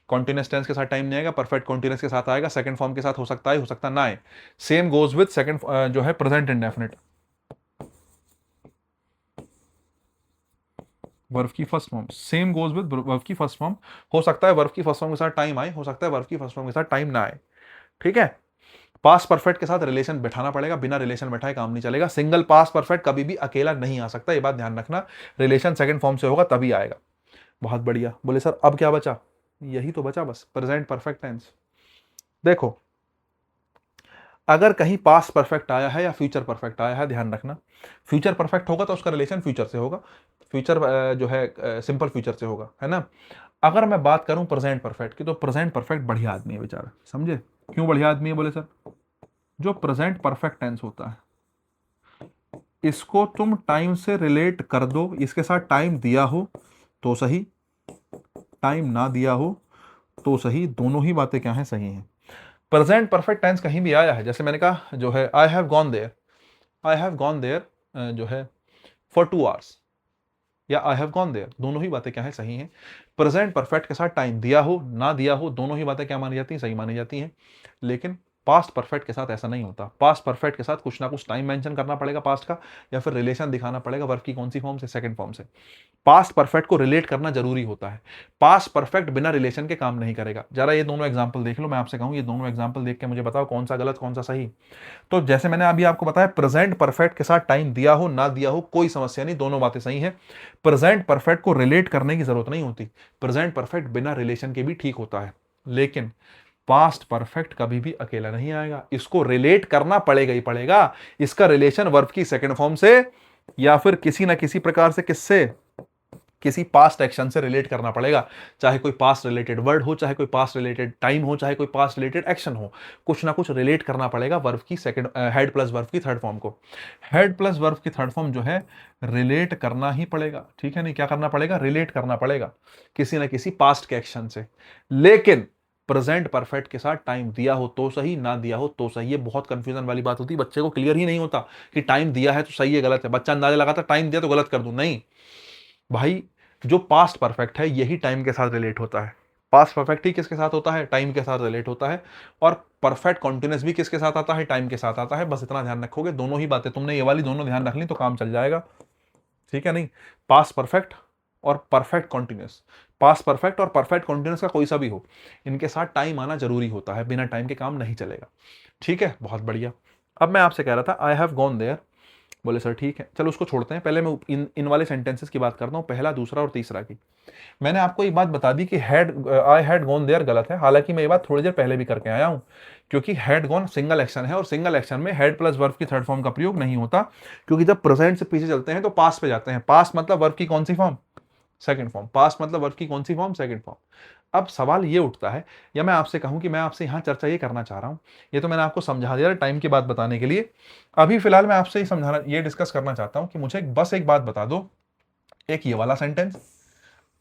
कॉन्टिन्यूस टेंस के साथ टाइम नहीं आएगा, परफेक्ट कॉन्टिन्यूस के साथ आएगा, सेकंड फॉर्म के साथ हो सकता है, हो सकता ना आए। सेम गोज विद सेकंड जो है प्रेजेंट इंडेफिनिट, वर्ब की first form, same goes with verb की फर्स्ट फॉर्म। हो सकता है वर्ब की फर्स्ट फॉर्म के साथ टाइम आए, हो सकता है वर्ब की फर्स्ट फॉर्म के साथ टाइम ना आए। ठीक है, पास परफेक्ट के साथ रिलेशन बैठाना पड़ेगा, बिना रिलेशन बैठाए काम नहीं चलेगा। सिंगल पास परफेक्ट कभी भी अकेला नहीं आ सकता, ये बात ध्यान रखना। रिलेशन सेकंड फॉर्म से होगा तभी आएगा। बहुत बढ़िया। बोले सर अब क्या बचा, यही तो बचा बस, प्रेजेंट परफेक्ट टेंस। देखो अगर कहीं पास परफेक्ट आया है या फ्यूचर परफेक्ट आया है, ध्यान रखना, फ्यूचर परफेक्ट होगा तो उसका रिलेशन फ्यूचर से होगा, फ्यूचर जो है सिंपल फ्यूचर से होगा, है ना। अगर मैं बात करूं प्रेजेंट परफेक्ट की, तो प्रेजेंट परफेक्ट बढ़िया आदमी है बेचारा, समझे क्यों बढ़िया आदमी है, बोले सर जो प्रेजेंट परफेक्ट टेंस होता है इसको तुम टाइम से रिलेट कर दो, इसके साथ टाइम दिया हो तो सही, टाइम ना दिया हो तो सही, दोनों ही बातें क्या हैं, सही हैं। प्रेजेंट परफेक्ट टेंस कहीं भी आया है, जैसे मैंने कहा जो है I have gone there, I have gone there जो है फॉर 2 hours, या आई हैव गॉन देयर, दोनों ही बातें क्या है, सही हैं। प्रेजेंट परफेक्ट के साथ टाइम दिया हो ना दिया हो, दोनों ही बातें क्या मानी जाती हैं, सही मानी जाती हैं। लेकिन पास्ट परफेक्ट के साथ ऐसा नहीं होता। पास्ट परफेक्ट के साथ कुछ ना कुछ टाइम मेंशन करना पड़ेगा पास्ट का, या फिर रिलेशन दिखाना पड़ेगा वर्ब की कौन सी फॉर्म से, सेकंड फॉर्म से। पास्ट परफेक्ट को रिलेट करना जरूरी होता है। पास्ट परफेक्ट बिना रिलेशन के काम नहीं करेगा। जरा ये दोनों एग्जांपल देख लो, मैं आपसे कहूं ये दोनों एग्जांपल देख के मुझे बताओ कौन सा गलत कौन सा सही। तो जैसे मैंने अभी आपको बताया, प्रेजेंट परफेक्ट के साथ टाइम दिया हो ना दिया हो कोई समस्या नहीं, दोनों बातें सही हैं। प्रेजेंट परफेक्ट को रिलेट करने की जरूरत नहीं होती, प्रेजेंट परफेक्ट बिना रिलेशन के भी ठीक होता है। लेकिन पास्ट परफेक्ट कभी भी अकेला नहीं आएगा, इसको रिलेट करना पड़ेगा ही पड़ेगा। इसका रिलेशन वर्ब की सेकंड फॉर्म से या फिर किसी ना किसी प्रकार से किससे, किसी पास्ट एक्शन से रिलेट करना पड़ेगा। चाहे कोई पास्ट रिलेटेड वर्ड हो, चाहे कोई पास्ट रिलेटेड टाइम हो, चाहे कोई पास्ट रिलेटेड एक्शन हो, कुछ ना कुछ रिलेट करना पड़ेगा वर्ब की सेकंड, हेड प्लस वर्ब की थर्ड फॉर्म को। हेड प्लस वर्ब की थर्ड फॉर्म जो है रिलेट करना ही पड़ेगा, ठीक है नहीं, क्या करना पड़ेगा, रिलेट करना पड़ेगा किसी ना किसी पास्ट के एक्शन से। लेकिन प्रेजेंट परफेक्ट के साथ टाइम दिया हो तो सही, ना दिया हो तो सही। ये बहुत कंफ्यूजन वाली बात होती है, बच्चे को क्लियर ही नहीं होता कि टाइम दिया है तो सही है गलत है। बच्चा अंदाजा लगाता टाइम दिया तो गलत कर दूं, नहीं भाई, जो पास्ट परफेक्ट है यही टाइम के साथ रिलेट होता है। पास्ट परफेक्ट ही किसके साथ होता है, टाइम के साथ रिलेट होता है। और परफेक्ट कॉन्टिन्यूस भी किसके साथ आता है, टाइम के साथ आता है। बस इतना ध्यान रखोगे, दोनों ही बातें तुमने ये वाली दोनों ध्यान रख ली तो काम चल जाएगा, ठीक है नहीं। पास्ट परफेक्ट और परफेक्ट कॉन्टिन्यूस, पास्ट परफेक्ट और परफेक्ट कॉन्टिन्यूस का कोई सा भी हो, इनके साथ टाइम आना जरूरी होता है, बिना टाइम के काम नहीं चलेगा, ठीक है, बहुत बढ़िया। अब मैं आपसे कह रहा था आई हैव गॉन देयर, बोले सर ठीक है, चलो उसको छोड़ते हैं, पहले मैं इन वाले सेंटेंसेस की बात करता हूं, पहला, दूसरा और तीसरा की। मैंने आपको एक बात बता दी कि आई हैड गॉन देयर गलत है, हालांकि मैं ये बात थोड़ी देर पहले भी करके आया हूं, क्योंकि हैड गॉन सिंगल एक्शन है और सिंगल एक्शन में हेड प्लस वर्ब की थर्ड फॉर्म का प्रयोग नहीं होता, क्योंकि जब प्रेजेंट से पीछे चलते हैं तो पास्ट पे जाते हैं। पास्ट मतलब वर्ब की कौन सी फॉर्म, सेकंड फॉर्म। पास्ट मतलब वर्ब की कौन सी फॉर्म, सेकंड फॉर्म। अब सवाल ये उठता है, या मैं आपसे कहूं कि मैं आपसे यहां चर्चा ये करना चाह रहा हूं, ये तो मैंने आपको समझा दिया टाइम की बात बताने के लिए। अभी फिलहाल मैं आपसे ये समझाना, ये डिस्कस करना चाहता हूं कि मुझे बस एक बात बता दो, एक ये वाला सेंटेंस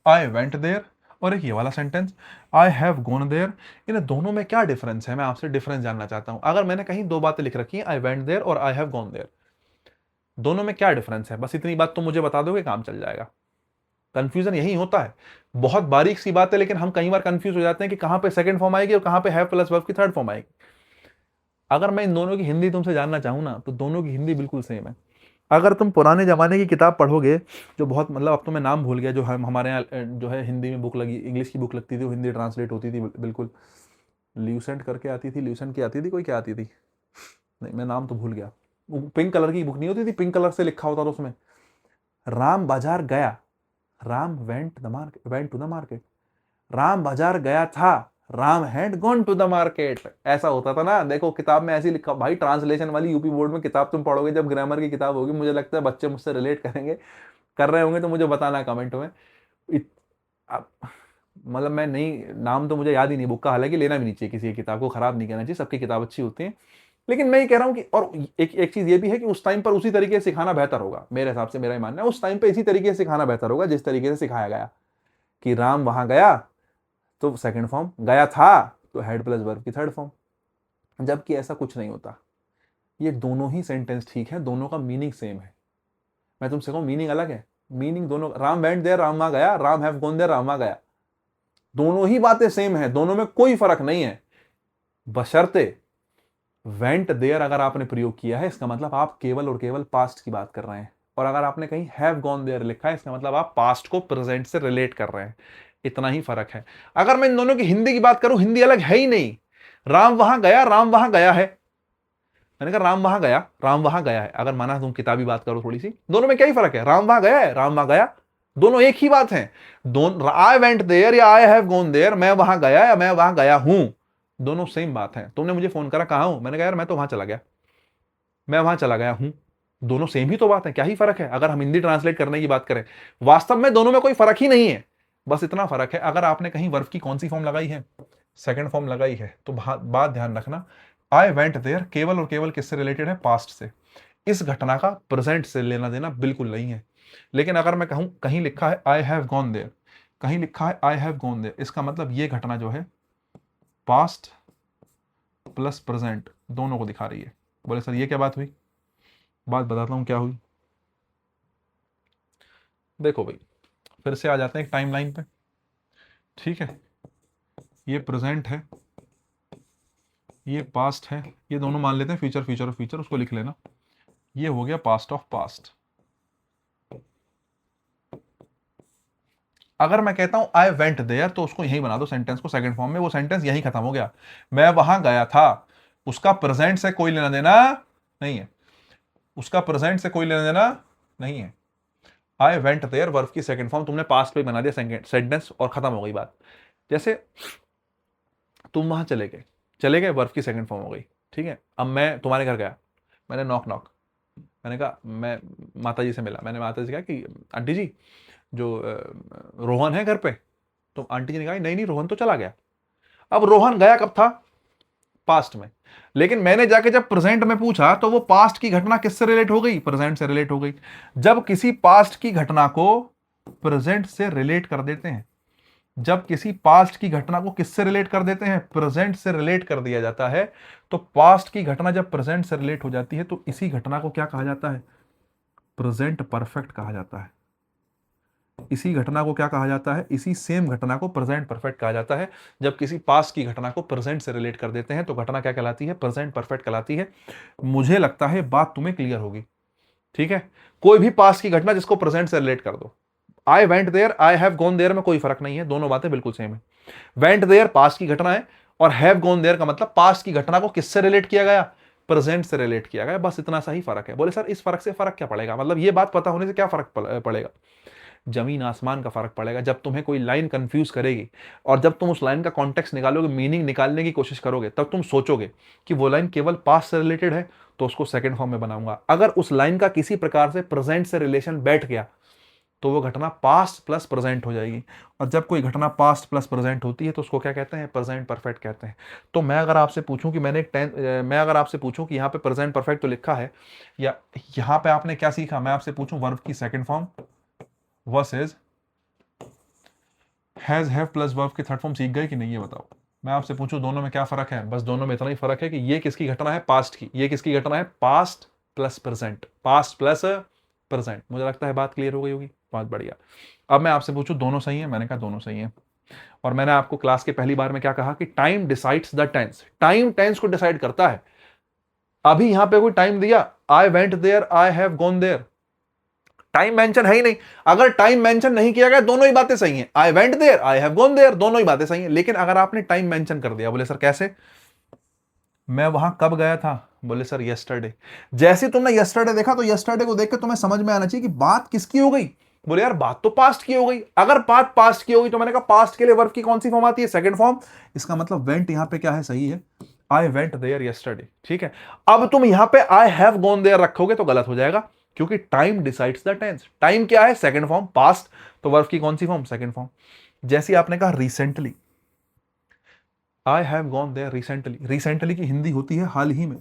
आई वेंट देयर और एक ये वाला sentence I have gone there, इन दोनों में क्या डिफरेंस है, मैं आपसे डिफरेंस जानना चाहता हूं। अगर मैंने कहीं दो बातें लिख रखी हैं, आई वेंट देयर और आई हैव गॉन देयर, दोनों में क्या डिफरेंस है, बस इतनी बात तो मुझे बता दोगे, काम चल जाएगा। कंफ्यूजन यही होता है, बहुत बारीक सी बात है, लेकिन हम कई बार कंफ्यूज हो जाते हैं कि कहां पे सेकंड फॉर्म आएगी और कहां पे हैव प्लस वर्ब की थर्ड फॉर्म आएगी। अगर मैं इन दोनों की हिंदी तुमसे जानना चाहूं ना, तो दोनों की हिंदी बिल्कुल सेम है। अगर तुम पुराने जमाने की किताब पढ़ोगे, जो बहुत, मतलब अब तो मैं नाम भूल गया, जो हम हमारे यहाँ जो है हिंदी में बुक लगी, इंग्लिश की बुक लगती थी, वो हिंदी ट्रांसलेट होती थी बिल्कुल, ल्यूसेंट करके आती थी, ल्यूसेंट की आती थी, कोई क्या आती थी, नहीं मैं नाम तो भूल गया। पिंक कलर की बुक नहीं होती थी, पिंक कलर से लिखा होता था उसमें, राम बाजार गया, Ram went to the market, Ram बाजार गया था, Ram had gone to the market, ऐसा होता था ना। देखो किताब में ऐसी लिखा, भाई ट्रांसलेशन वाली यूपी बोर्ड में किताब तुम पढ़ोगे, जब ग्रामर की किताब होगी, मुझे लगता है बच्चे मुझसे रिलेट करेंगे, कर रहे होंगे तो मुझे बताना कमेंट में। मतलब मैं नहीं, नाम तो मुझे याद ही नहीं बुक का, हालांकि लेना भी नहीं चाहिए, किसी की किताब को खराब नहीं करना चाहिए, सबकी किताब अच्छी होती है। लेकिन मैं ये कह रहा हूं कि, और एक एक चीज ये भी है कि उस टाइम पर उसी तरीके से सिखाना बेहतर होगा, मेरे हिसाब से, मेरा ही मानना है, उस टाइम पे इसी तरीके से सिखाना बेहतर होगा जिस तरीके से सिखाया गया, कि राम वहां गया तो सेकंड फॉर्म, गया था तो हेड प्लस वर्ब की थर्ड फॉर्म, जबकि ऐसा कुछ नहीं होता। ये दोनों ही सेंटेंस ठीक है, दोनों का मीनिंग सेम है। मैं तुमसे कहूं मीनिंग अलग है, मीनिंग दोनों, राम वेंट देयर, राम वहां गया, Ram have gone there, Ram वहां गया, दोनों ही बातें सेम है, दोनों में कोई फर्क नहीं है। बशर्ते वेंट देयर अगर आपने प्रयोग किया है, इसका मतलब आप केवल और केवल पास्ट की बात कर रहे हैं, और अगर आपने कहीं हैव गॉन देयर लिखा है, इसका मतलब आप पास्ट को प्रेजेंट से रिलेट कर रहे हैं, इतना ही फर्क है। अगर मैं इन दोनों की हिंदी की बात करूं, हिंदी अलग है ही नहीं। राम वहां गया, राम वहां गया है, मैंने कहा राम वहां गया, राम वहां गया है, अगर माना तुम किताबी बात करो थोड़ी सी, दोनों में क्या ही फर्क है, राम वहां गया है, राम वहां गया, दोनों एक ही बात है। दोनों, आई वेंट देयर या आई हैव गॉन देयर, मैं वहां गया या मैं वहां गया हूं, दोनों सेम बात है। तुमने मुझे फोन करा, कहां हूं, मैंने कहा यार मैं तो वहां चला गया, मैं वहां चला गया हूं, दोनों सेम ही तो बात है, क्या ही फर्क है अगर हम हिंदी ट्रांसलेट करने की बात करें। वास्तव में दोनों में कोई फर्क ही नहीं है, बस इतना फर्क है, अगर आपने कहीं वर्ब की कौन सी फॉर्म लगाई है, सेकंड फॉर्म लगाई है, तो बात ध्यान रखना, आई वेंट देयर केवल और केवल किससे रिलेटेड है, पास्ट से, इस घटना का प्रेजेंट से लेना देना बिल्कुल नहीं है। लेकिन अगर मैं कहूं कहीं लिखा है आई हैव गॉन देयर, कहीं लिखा है आई हैव गॉन देयर, इसका मतलब ये घटना जो है पास्ट प्लस प्रेजेंट दोनों को दिखा रही है। बोले सर ये क्या बात हुई, बात बताता हूं क्या हुई। देखो भाई, फिर से आ जाते हैं एक टाइमलाइन पे, ठीक है, ये प्रेजेंट है, ये पास्ट है, ये दोनों मान लेते हैं फ्यूचर, फ्यूचर और फ्यूचर, उसको लिख लेना, ये हो गया पास्ट ऑफ पास्ट। अगर मैं कहता हूं आई वेंट देयर, तो उसको यही बना दो सेंटेंस को सेकंड फॉर्म में, वो सेंटेंस यही खत्म हो गया, मैं वहां गया था, उसका प्रेजेंट से कोई लेना देना नहीं है, उसका प्रेजेंट से कोई लेना देना नहीं है। आई वेंट देयर वर्ब की सेकंड फॉर्म तुमने पास्ट पे बना दिया सेंटेंस, और खत्म हो गई बात। जैसे तुम वहां चले गए, वर्ब की सेकंड फॉर्म हो गई, ठीक है। अब मैं तुम्हारे घर गया, मैंने नॉक नॉक, मैंने कहा, मैं माता जी से मिला, मैंने माता जी से कहा कि आंटी जी, जो रोहन है घर पे। तो आंटी जी ने कहा नहीं नहीं, रोहन तो चला गया। अब रोहन गया कब था? पास्ट में। लेकिन मैंने जाके जब प्रेजेंट में पूछा तो वो पास्ट की घटना किससे रिलेट हो गई? प्रेजेंट से रिलेट हो गई। जब किसी पास्ट की घटना को प्रेजेंट से रिलेट कर देते हैं, जब किसी पास्ट की घटना को किससे रिलेट कर देते हैं? प्रेजेंट से रिलेट कर दिया जाता है। तो पास्ट की घटना जब प्रेजेंट से रिलेट हो जाती है तो इसी घटना को क्या कहा जाता है? प्रेजेंट परफेक्ट कहा जाता है। इसी घटना को क्या कहा जाता है? इसी सेम घटना को प्रेजेंट परफेक्ट कहा जाता है। जब किसी पास्ट की घटना को प्रेजेंट से रिलेट कर देते हैं तो घटना क्या कहलाती है? प्रेजेंट परफेक्ट कहलाती है। मुझे लगता है बात तुम्हें क्लियर होगी, ठीक है। कोई भी पास्ट की घटना जिसको प्रेजेंट से रिलेट कर दो, I went there, I have gone there में कोई फर्क नहीं है, दोनों बातें बिल्कुल सेम है। वेंट देयर पास्ट की घटना है, और हैव गॉन देयर का मतलब पास्ट की घटना को किससे रिलेट किया गया? प्रेजेंट से रिलेट किया गया। बस इतना सा ही फर्क है। बोले सर इस फर्क से फर्क क्या पड़ेगा? मतलब ये बात पता होने से क्या फर्क पड़ेगा? जमीन आसमान का फर्क पड़ेगा। जब तुम्हें कोई लाइन कंफ्यूज करेगी और जब तुम उस लाइन का कॉन्टेक्स्ट निकालोगे, मीनिंग निकालने की कोशिश करोगे, तब तुम सोचोगे कि वो लाइन केवल पास्ट से रिलेटेड है तो उसको सेकंड फॉर्म में बनाऊंगा। अगर उस लाइन का किसी प्रकार से प्रेजेंट से रिलेशन बैठ गया तो वो घटना पास्ट प्लस प्रेजेंट हो जाएगी। और जब कोई घटना पास्ट प्लस प्रेजेंट होती है तो उसको क्या कहते हैं? प्रेजेंट परफेक्ट कहते हैं। तो मैं अगर आपसे पूछूं कि मैं अगर आपसे पूछूं कि यहाँ पे प्रेजेंट परफेक्ट तो लिखा है, या यहाँ पे आपने क्या सीखा, मैं आपसे पूछूं वर्ब की second form versus has have plus verb की थर्ड फॉर्म सीख गए कि नहीं, ये बताओ। मैं आपसे पूछूं दोनों में क्या फर्क है? बस दोनों में इतना ही फर्क है कि ये किसकी घटना है? पास्ट की। ये किसकी घटना है? Past plus present, past plus present. मुझे लगता है बात क्लियर हो गई होगी। बहुत बढ़िया। अब मैं आपसे पूछूं दोनों सही है? मैंने कहा दोनों सही है। और मैंने आपको क्लास के पहली बार में क्या कहा कि time decides the tense. Time tense को डिसाइड करता है। अभी यहां पे कोई टाइम दिया, I went there, I have gone there, time mention है ही नहीं। अगर टाइम मेंशन नहीं किया गया, दोनों ही बातें सही हैं। I went there, I have gone there, दोनों ही बातें सही हैं। लेकिन अगर आपने टाइम मेंशन कर दिया, बोले सर कैसे? मैं वहां कब गया था? बोले सर यस्टरडे। जैसे तुमने यस्टरडे देखा तो यस्टरडे को देख के तुम्हें समझ में आना चाहिए कि बात किसकी हो गई। बोले यार बात तो पास्ट की हो गई। अगर बात पास्ट की होगी तो मैंने कहा पास्ट के लिए वर्ब की कौन सी फॉर्म आती है? Second form. इसका मतलब वेंट यहां पे क्या है? सही है। आई वेंट देयर यस्टरडे, ठीक है। अब तुम यहां पे आई हैव गॉन देयर रखोगे तो गलत हो जाएगा, क्योंकि time decides the tense. Time क्या है? Second form, past. तो वर्ब की कौन सी फॉर्म? Second form. जैसे आपने कहा recently, I have gone there recently. Recently की हिंदी होती है हाल ही में।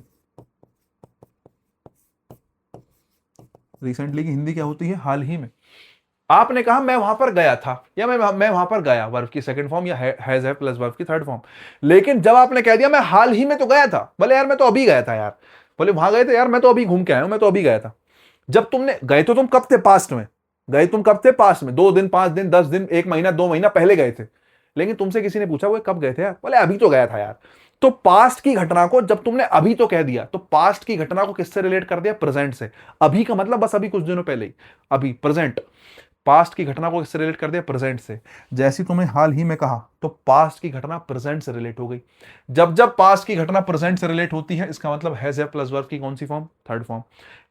रिसेंटली की हिंदी क्या होती है? हाल ही में। आपने कहा मैं वहां पर गया था, या मैं वहां पर गया, वर्ब की सेकंड फॉर्म, या हैज है प्लस वर्ब की थर्ड फॉर्म। लेकिन जब आपने कह दिया मैं हाल ही में तो गया था, बोले यार मैं तो अभी गया था यार। बोले वहां गए थे यार, मैं तो अभी घूम के आया हूं, मैं तो अभी गया था। जब तुमने गए तो तुम कब थे? पास्ट में गए। तुम कब थे? पास्ट में। 2 दिन, 5 दिन, 10 दिन, 1 महीना, 2 महीना पहले गए थे। लेकिन तुमसे किसी ने पूछा वो कब गए थे यार? बोले अभी तो गया था यार। तो पास्ट की घटना को जब तुमने अभी तो कह दिया, तो पास्ट की घटना को किससे रिलेट कर दिया? प्रेजेंट से। अभी का मतलब बस अभी कुछ दिनों पहले ही, अभी प्रेजेंट। पास्ट की घटना को किससे रिलेट कर दिया? प्रेजेंट से। जैसी तुमने हाल ही में कहा तो पास्ट की घटना प्रेजेंट से रिलेट हो गई। जब जब पास्ट की घटना प्रेजेंट से रिलेट होती है, इसका मतलब हैज हैव प्लस वर्ब की कौन सी form? Third form.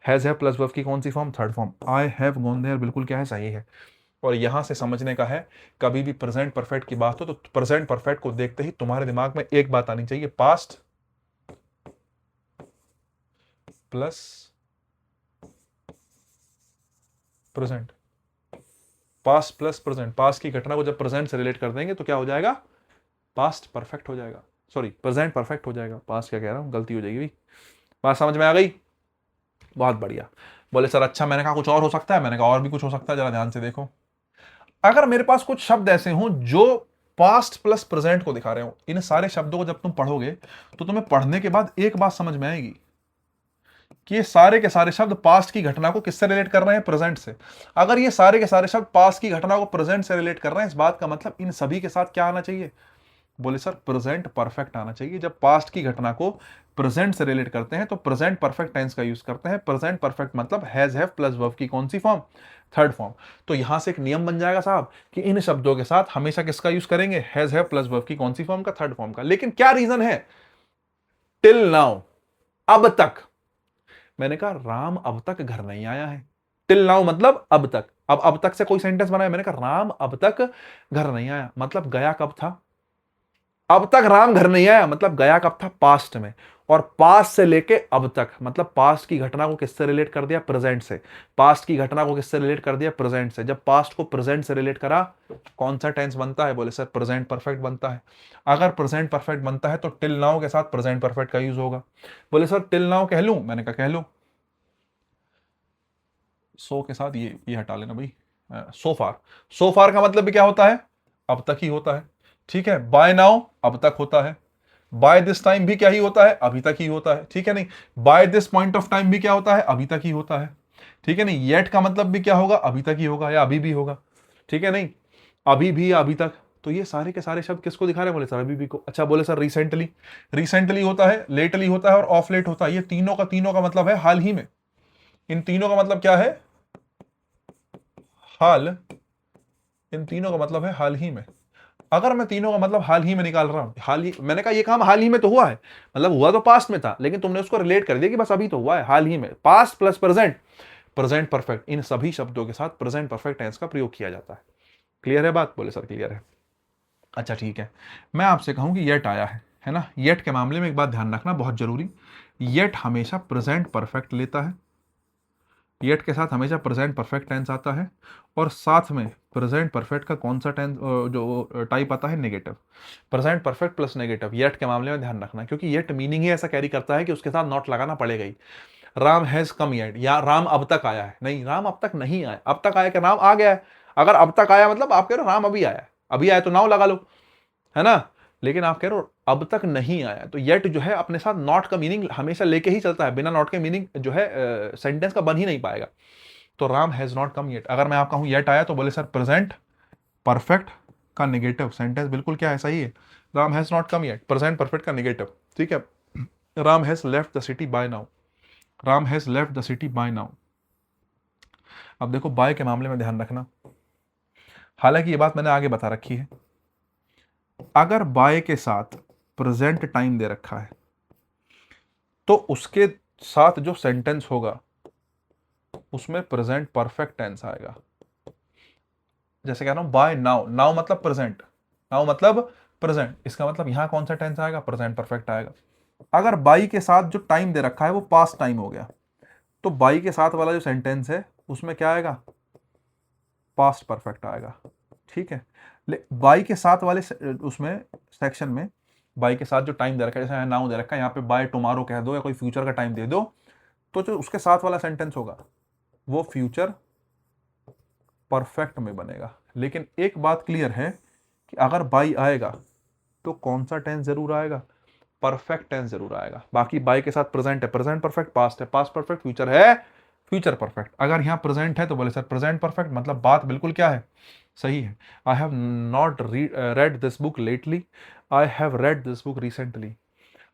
Has have plus verb की कौन सी form? Third form. I have gone there बिल्कुल क्या है? सही है। और यहां से समझने का है, कभी भी प्रेजेंट परफेक्ट की बात हो तो प्रेजेंट परफेक्ट को देखते ही तुम्हारे दिमाग में एक बात आनी चाहिए, past plus present. Past plus present. Past की घटना को जब प्रेजेंट से रिलेट कर देंगे तो क्या हो जाएगा? पास्ट परफेक्ट हो जाएगा। सॉरी, प्रेजेंट परफेक्ट हो जाएगा। पास्ट क्या कह रहा हूं, गलती हो जाएगी भाई। बात समझ में आ गई? बहुत बढ़िया। बोले सर अच्छा, मैंने कहा कुछ और हो सकता है? मैंने कहा और भी कुछ हो सकता है, जरा ध्यान से देखो। अगर मेरे पास कुछ शब्द ऐसे हों जो पास्ट प्लस प्रेजेंट को दिखा रहे हो, इन सारे शब्दों को जब तुम पढ़ोगे तो तुम्हें पढ़ने के बाद एक बात समझ में आएगी कि ये सारे के सारे शब्द पास्ट की घटना को किससे रिलेट कर रहे हैं? प्रेजेंट से। अगर ये सारे के सारे शब्द पास्ट की घटना को प्रेजेंट से रिलेट कर रहे हैं, इस बात का मतलब इन सभी के साथ क्या आना चाहिए? बोले सर प्रेजेंट परफेक्ट आना चाहिए। जब पास्ट की घटना को प्रेजेंट से रिलेट करते हैं तो प्रेजेंट परफेक्ट टेंस का यूज करते हैं। प्रेजेंट परफेक्ट मतलब हैज हैव प्लस वर्ब की कौन सी फॉर्म? Third form. तो यहां से एक नियम बन जाएगा साहब कि इन शब्दों के साथ हमेशा किसका यूज करेंगे? हैज हैव प्लस वर्ब की कौन सी फॉर्म का? थर्ड फॉर्म का। लेकिन क्या रीजन है? टिल नाउ, अब तक। मैंने कहा राम अब तक घर नहीं आया है। टिल नाउ मतलब अब तक। अब तक से कोई सेंटेंस बनाया, मैंने कहा राम अब तक घर नहीं आया, मतलब गया कब था? अब तक राम घर नहीं आया मतलब गया कब था, पास्ट में, और पास्ट से लेके अब तक मतलब पास्ट की घटना को किससे रिलेट कर दिया, प्रेजेंट से, पास्ट की घटना को किससे रिलेट कर दिया, प्रेजेंट से। जब पास्ट को प्रेजेंट से रिलेट करा कौन सा टेंस बनता है, बोले सर प्रेजेंट परफेक्ट बनता है। अगर प्रेजेंट परफेक्ट बनता है तो टिल नाउ के साथ प्रेजेंट परफेक्ट का यूज होगा। बोले सर टिल नाउ कह लूं, मैंने कहा कह लो, सो के साथ ये हटा लेना भाई, सो फार, सो फार का मतलब भी क्या होता है, अब तक ही होता है, ठीक है। बाय नाउ अब तक होता है, बाय दिस टाइम भी क्या ही होता है, अभी तक ही होता है, ठीक है नहीं। By this point of time भी क्या होता है, अभी तक ही होता है, ठीक है नहीं। येट का मतलब भी क्या होगा, अभी तक ही होगा या अभी भी होगा, ठीक है नहीं, अभी भी या अभी तक। तो ये सारे के सारे शब्द किसको दिखा रहे हैं, बोले सर अभी भी को। अच्छा बोले सर रिसेंटली, रिसेंटली होता है, लेटली होता है और ऑफ लेट होता है, ये तीनों का मतलब है हाल ही में। इन तीनों का मतलब क्या है, हाल, इन तीनों का मतलब है हाल ही में। अगर मैं तीनों का मतलब हाल ही में निकाल रहा हूं, हाल ही, मैंने कहा ये काम हाल ही में तो हुआ है, मतलब हुआ तो पास्ट में था, लेकिन तुमने उसको रिलेट कर दिया कि बस अभी तो हुआ है, हाल ही में, past plus present, present perfect, इन सभी शब्दों के साथ प्रेजेंट परफेक्ट टेंस का प्रयोग किया जाता है। क्लियर है बात, बोले सर क्लियर है। अच्छा ठीक है, मैं आपसे कहूं कि येट आया है ना, येट के मामले में एक बात ध्यान रखना बहुत जरूरी, येट हमेशा प्रेजेंट परफेक्ट लेता है, येट के साथ हमेशा प्रेजेंट परफेक्ट टेंस आता है, और साथ में प्रेजेंट परफेक्ट का कौन सा टेंस जो टाइप आता है, negative. Present perfect plus negative yet के मामले में ध्यान रखना, क्योंकि येट मीनिंग ही ऐसा कैरी करता है कि उसके साथ नॉट लगाना पड़ेगा ही। राम हैज कम येट, या राम अब तक आया है, नहीं राम अब तक नहीं आया, अब तक आया कि राम आ गया है। अगर अब तक आया मतलब आप कह रहे हो राम अभी आया, अभी आया तो नाउ लगा लो, है ना। लेकिन आप कह रहे हो अब तक नहीं आया, तो येट जो है अपने साथ नॉट का मीनिंग हमेशा लेके ही चलता है, बिना नॉट के मीनिंग जो है सेंटेंस का बन ही नहीं पाएगा। तो Ram has not come yet, अगर मैं आपका हूं येट आया तो बोले सर प्रेजेंट परफेक्ट का नेगेटिव, सेंटेंस बिल्कुल क्या है, सही है, Ram has not come yet, present perfect का नेगेटिव, ठीक है। Ram has left the city bye now, Ram has left the city bye now. अब देखो बाय के मामले में ध्यान रखना, हालांकि ये बात मैंने आगे बता रखी है, अगर बाय के साथ प्रेजेंट टाइम दे रखा है तो उसके साथ जो सेंटेंस होगा उसमें प्रेजेंट परफेक्ट टेंस आएगा। जैसे कह रहा हूं बाय नाउ, नाउ मतलब प्रेजेंट, नाउ मतलब प्रेजेंट, इसका मतलब यहां कौन सा टेंस आएगा, प्रेजेंट परफेक्ट आएगा। अगर बाई के साथ जो टाइम दे रखा है वो पास्ट टाइम हो गया, तो बाई के साथ वाला जो सेंटेंस है उसमें क्या आएगा, पास्ट परफेक्ट आएगा, ठीक है। बाई के साथ वाले उसमें सेक्शन में बाई के साथ जो टाइम दे रखा है, जैसे नाउ दे रखा है यहाँ पे बाय टुमारो कह दो या कोई फ्यूचर का टाइम दे दो, तो जो उसके साथ वाला सेंटेंस होगा वो फ्यूचर परफेक्ट में बनेगा। लेकिन एक बात क्लियर है कि अगर बाई आएगा तो कौन सा टेंस जरूर आएगा, परफेक्ट टेंस जरूर आएगा। बाकी बाई के साथ प्रेजेंट है, प्रेजेंट परफेक्ट, पास्ट है पास्ट परफेक्ट, फ्यूचर है फ्यूचर परफेक्ट। अगर यहां प्रेजेंट है तो बोले सर प्रेजेंट परफेक्ट, मतलब बात बिल्कुल क्या है, सही है। I have not read this book lately, I have read this book recently.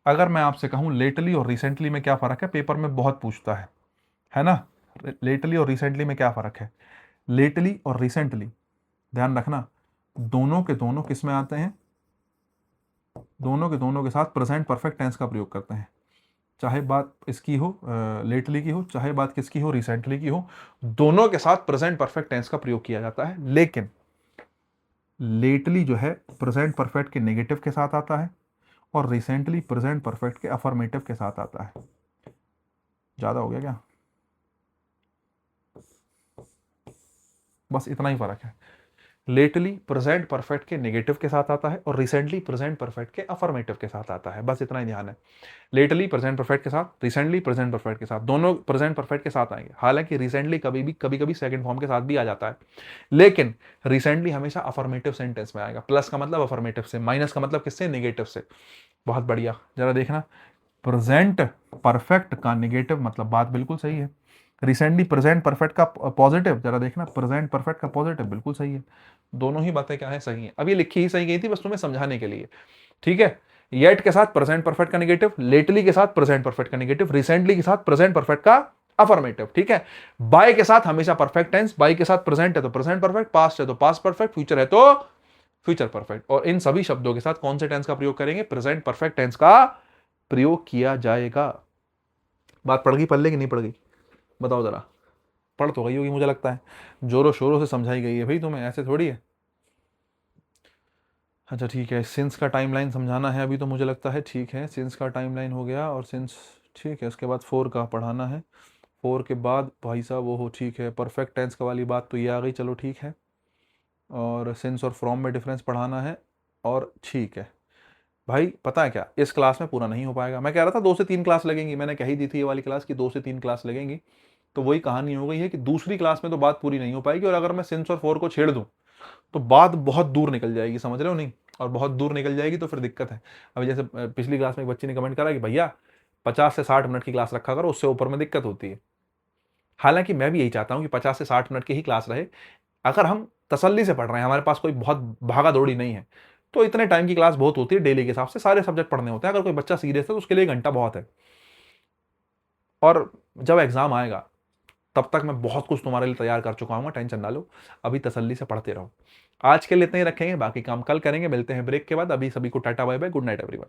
अगर मैं आपसे कहूं लेटली और रिसेंटली में क्या फर्क है, पेपर में बहुत पूछता है ना, लेटली और रिसेंटली में क्या फर्क है। लेटली और रिसेंटली ध्यान रखना, दोनों के दोनों किस में आते हैं, दोनों के दोनों के साथ प्रेजेंट परफेक्ट टेंस का प्रयोग करते हैं। चाहे बात इसकी हो लेटली की हो, चाहे बात किसकी हो, रिसेंटली की हो, दोनों के साथ प्रेजेंट परफेक्ट टेंस का प्रयोग किया जाता है। लेकिन लेटली जो है प्रेजेंट परफेक्ट के नेगेटिव के साथ आता है और रिसेंटली प्रेजेंट परफेक्ट के अफर्मेटिव के साथ आता है। ज्यादा हो गया क्या, बस इतना ही फर्क है। लेटली प्रेजेंट परफेक्ट के नेगेटिव के साथ आता है और रिसेंटली प्रेजेंट परफेक्ट के अफर्मेटिव के साथ आता है, बस इतना ही ध्यान है। लेटली प्रेजेंट परफेक्ट के साथ, रिसेंटली प्रेजेंट परफेक्ट के साथ, दोनों प्रेजेंट परफेक्ट के साथ आएंगे। हालांकि रिसेंटली कभी कभी सेकंड फॉर्म के साथ भी आ जाता है, लेकिन रिसेंटली हमेशा अफर्मेटिव सेंटेंस में आएगा। प्लस का मतलब अफर्मेटिव से, माइनस का मतलब किससे, नेगेटिव से। बहुत बढ़िया, जरा देखना, प्रेजेंट परफेक्ट का नेगेटिव मतलब बात बिल्कुल सही है। रिसेंटली प्रेजेंट परफेक्ट का पॉजिटिव, जरा देखना प्रेजेंट परफेक्ट का पॉजिटिव बिल्कुल सही है। दोनों ही बातें क्या है, सही है। अब ये लिखी ही सही गई थी बस तुम्हें समझाने के लिए, ठीक है। येट के साथ प्रेजेंट परफेक्ट का नेगेटिव, लेटली के साथ प्रेजेंट परफेक्ट का नेगेटिव, रिसेंटली के साथ प्रेजेंट परफेक्ट का अफर्मेटिव, ठीक है। बाय के साथ हमेशा परफेक्ट टेंस, बाय के साथ प्रेजेंट है तो प्रेजेंट परफेक्ट, पास्ट है तो पास्ट परफेक्ट, फ्यूचर है तो फ्यूचर परफेक्ट। और इन सभी शब्दों के साथ कौन से टेंस का प्रयोग करेंगे, प्रेजेंट परफेक्ट टेंस का प्रयोग किया जाएगा। बात पड़ गई पल्ले की नहीं पड़ गई, बताओ जरा। पढ़ तो गई होगी मुझे लगता है, जोरों शोरों से समझाई गई है भाई तुम्हें, ऐसे थोड़ी है। अच्छा ठीक है, सिंस का टाइमलाइन समझाना है अभी तो मुझे लगता है। ठीक है, सिंस का टाइमलाइन हो गया और सिंस ठीक है, उसके बाद फोर का पढ़ाना है। फोर के बाद भाई साहब वो हो ठीक है, परफेक्ट टेंस का वाली बात तो ये आ गई, चलो ठीक है। और सिंस और फ्रॉम में डिफरेंस पढ़ाना है और ठीक है। भाई पता है क्या, इस क्लास में पूरा नहीं हो पाएगा। मैं कह रहा था 2 से 3 क्लास लगेंगी, मैंने कह ही दी थी ये वाली क्लास की 2 से 3 क्लास लगेंगी। तो वही कहानी हो गई है कि दूसरी क्लास में तो बात पूरी नहीं हो पाएगी, और अगर मैं सिंस और फोर को छेड़ दूं तो बात बहुत दूर निकल जाएगी, समझ रहे हो नहीं? और बहुत दूर निकल जाएगी तो फिर दिक्कत है। अभी जैसे पिछली क्लास में एक बच्ची ने कमेंट करा कि भैया 50 से 60 मिनट की क्लास रखा करो, उससे ऊपर में दिक्कत होती है। हालांकि मैं भी यही चाहता हूँ कि 50 से 60 मिनट की ही क्लास रहे। अगर हम तसल्ली से पढ़ रहे हैं, हमारे पास कोई बहुत भागा दौड़ी नहीं है, तो इतने टाइम की क्लास बहुत होती है। डेली के हिसाब से सारे सब्जेक्ट पढ़ने होते हैं। अगर कोई बच्चा सीरियस है तो उसके लिए 1 घंटा बहुत है। और जब एग्जाम आएगा तब तक मैं बहुत कुछ तुम्हारे लिए तैयार कर चुका हूँ, टेंशन ना लो। अभी तसल्ली से पढ़ते रहो। आज के लिए इतना ही रखेंगे, बाकी काम कल करेंगे। मिलते हैं ब्रेक के बाद। अभी सभी को tata bye bye, good night everyone.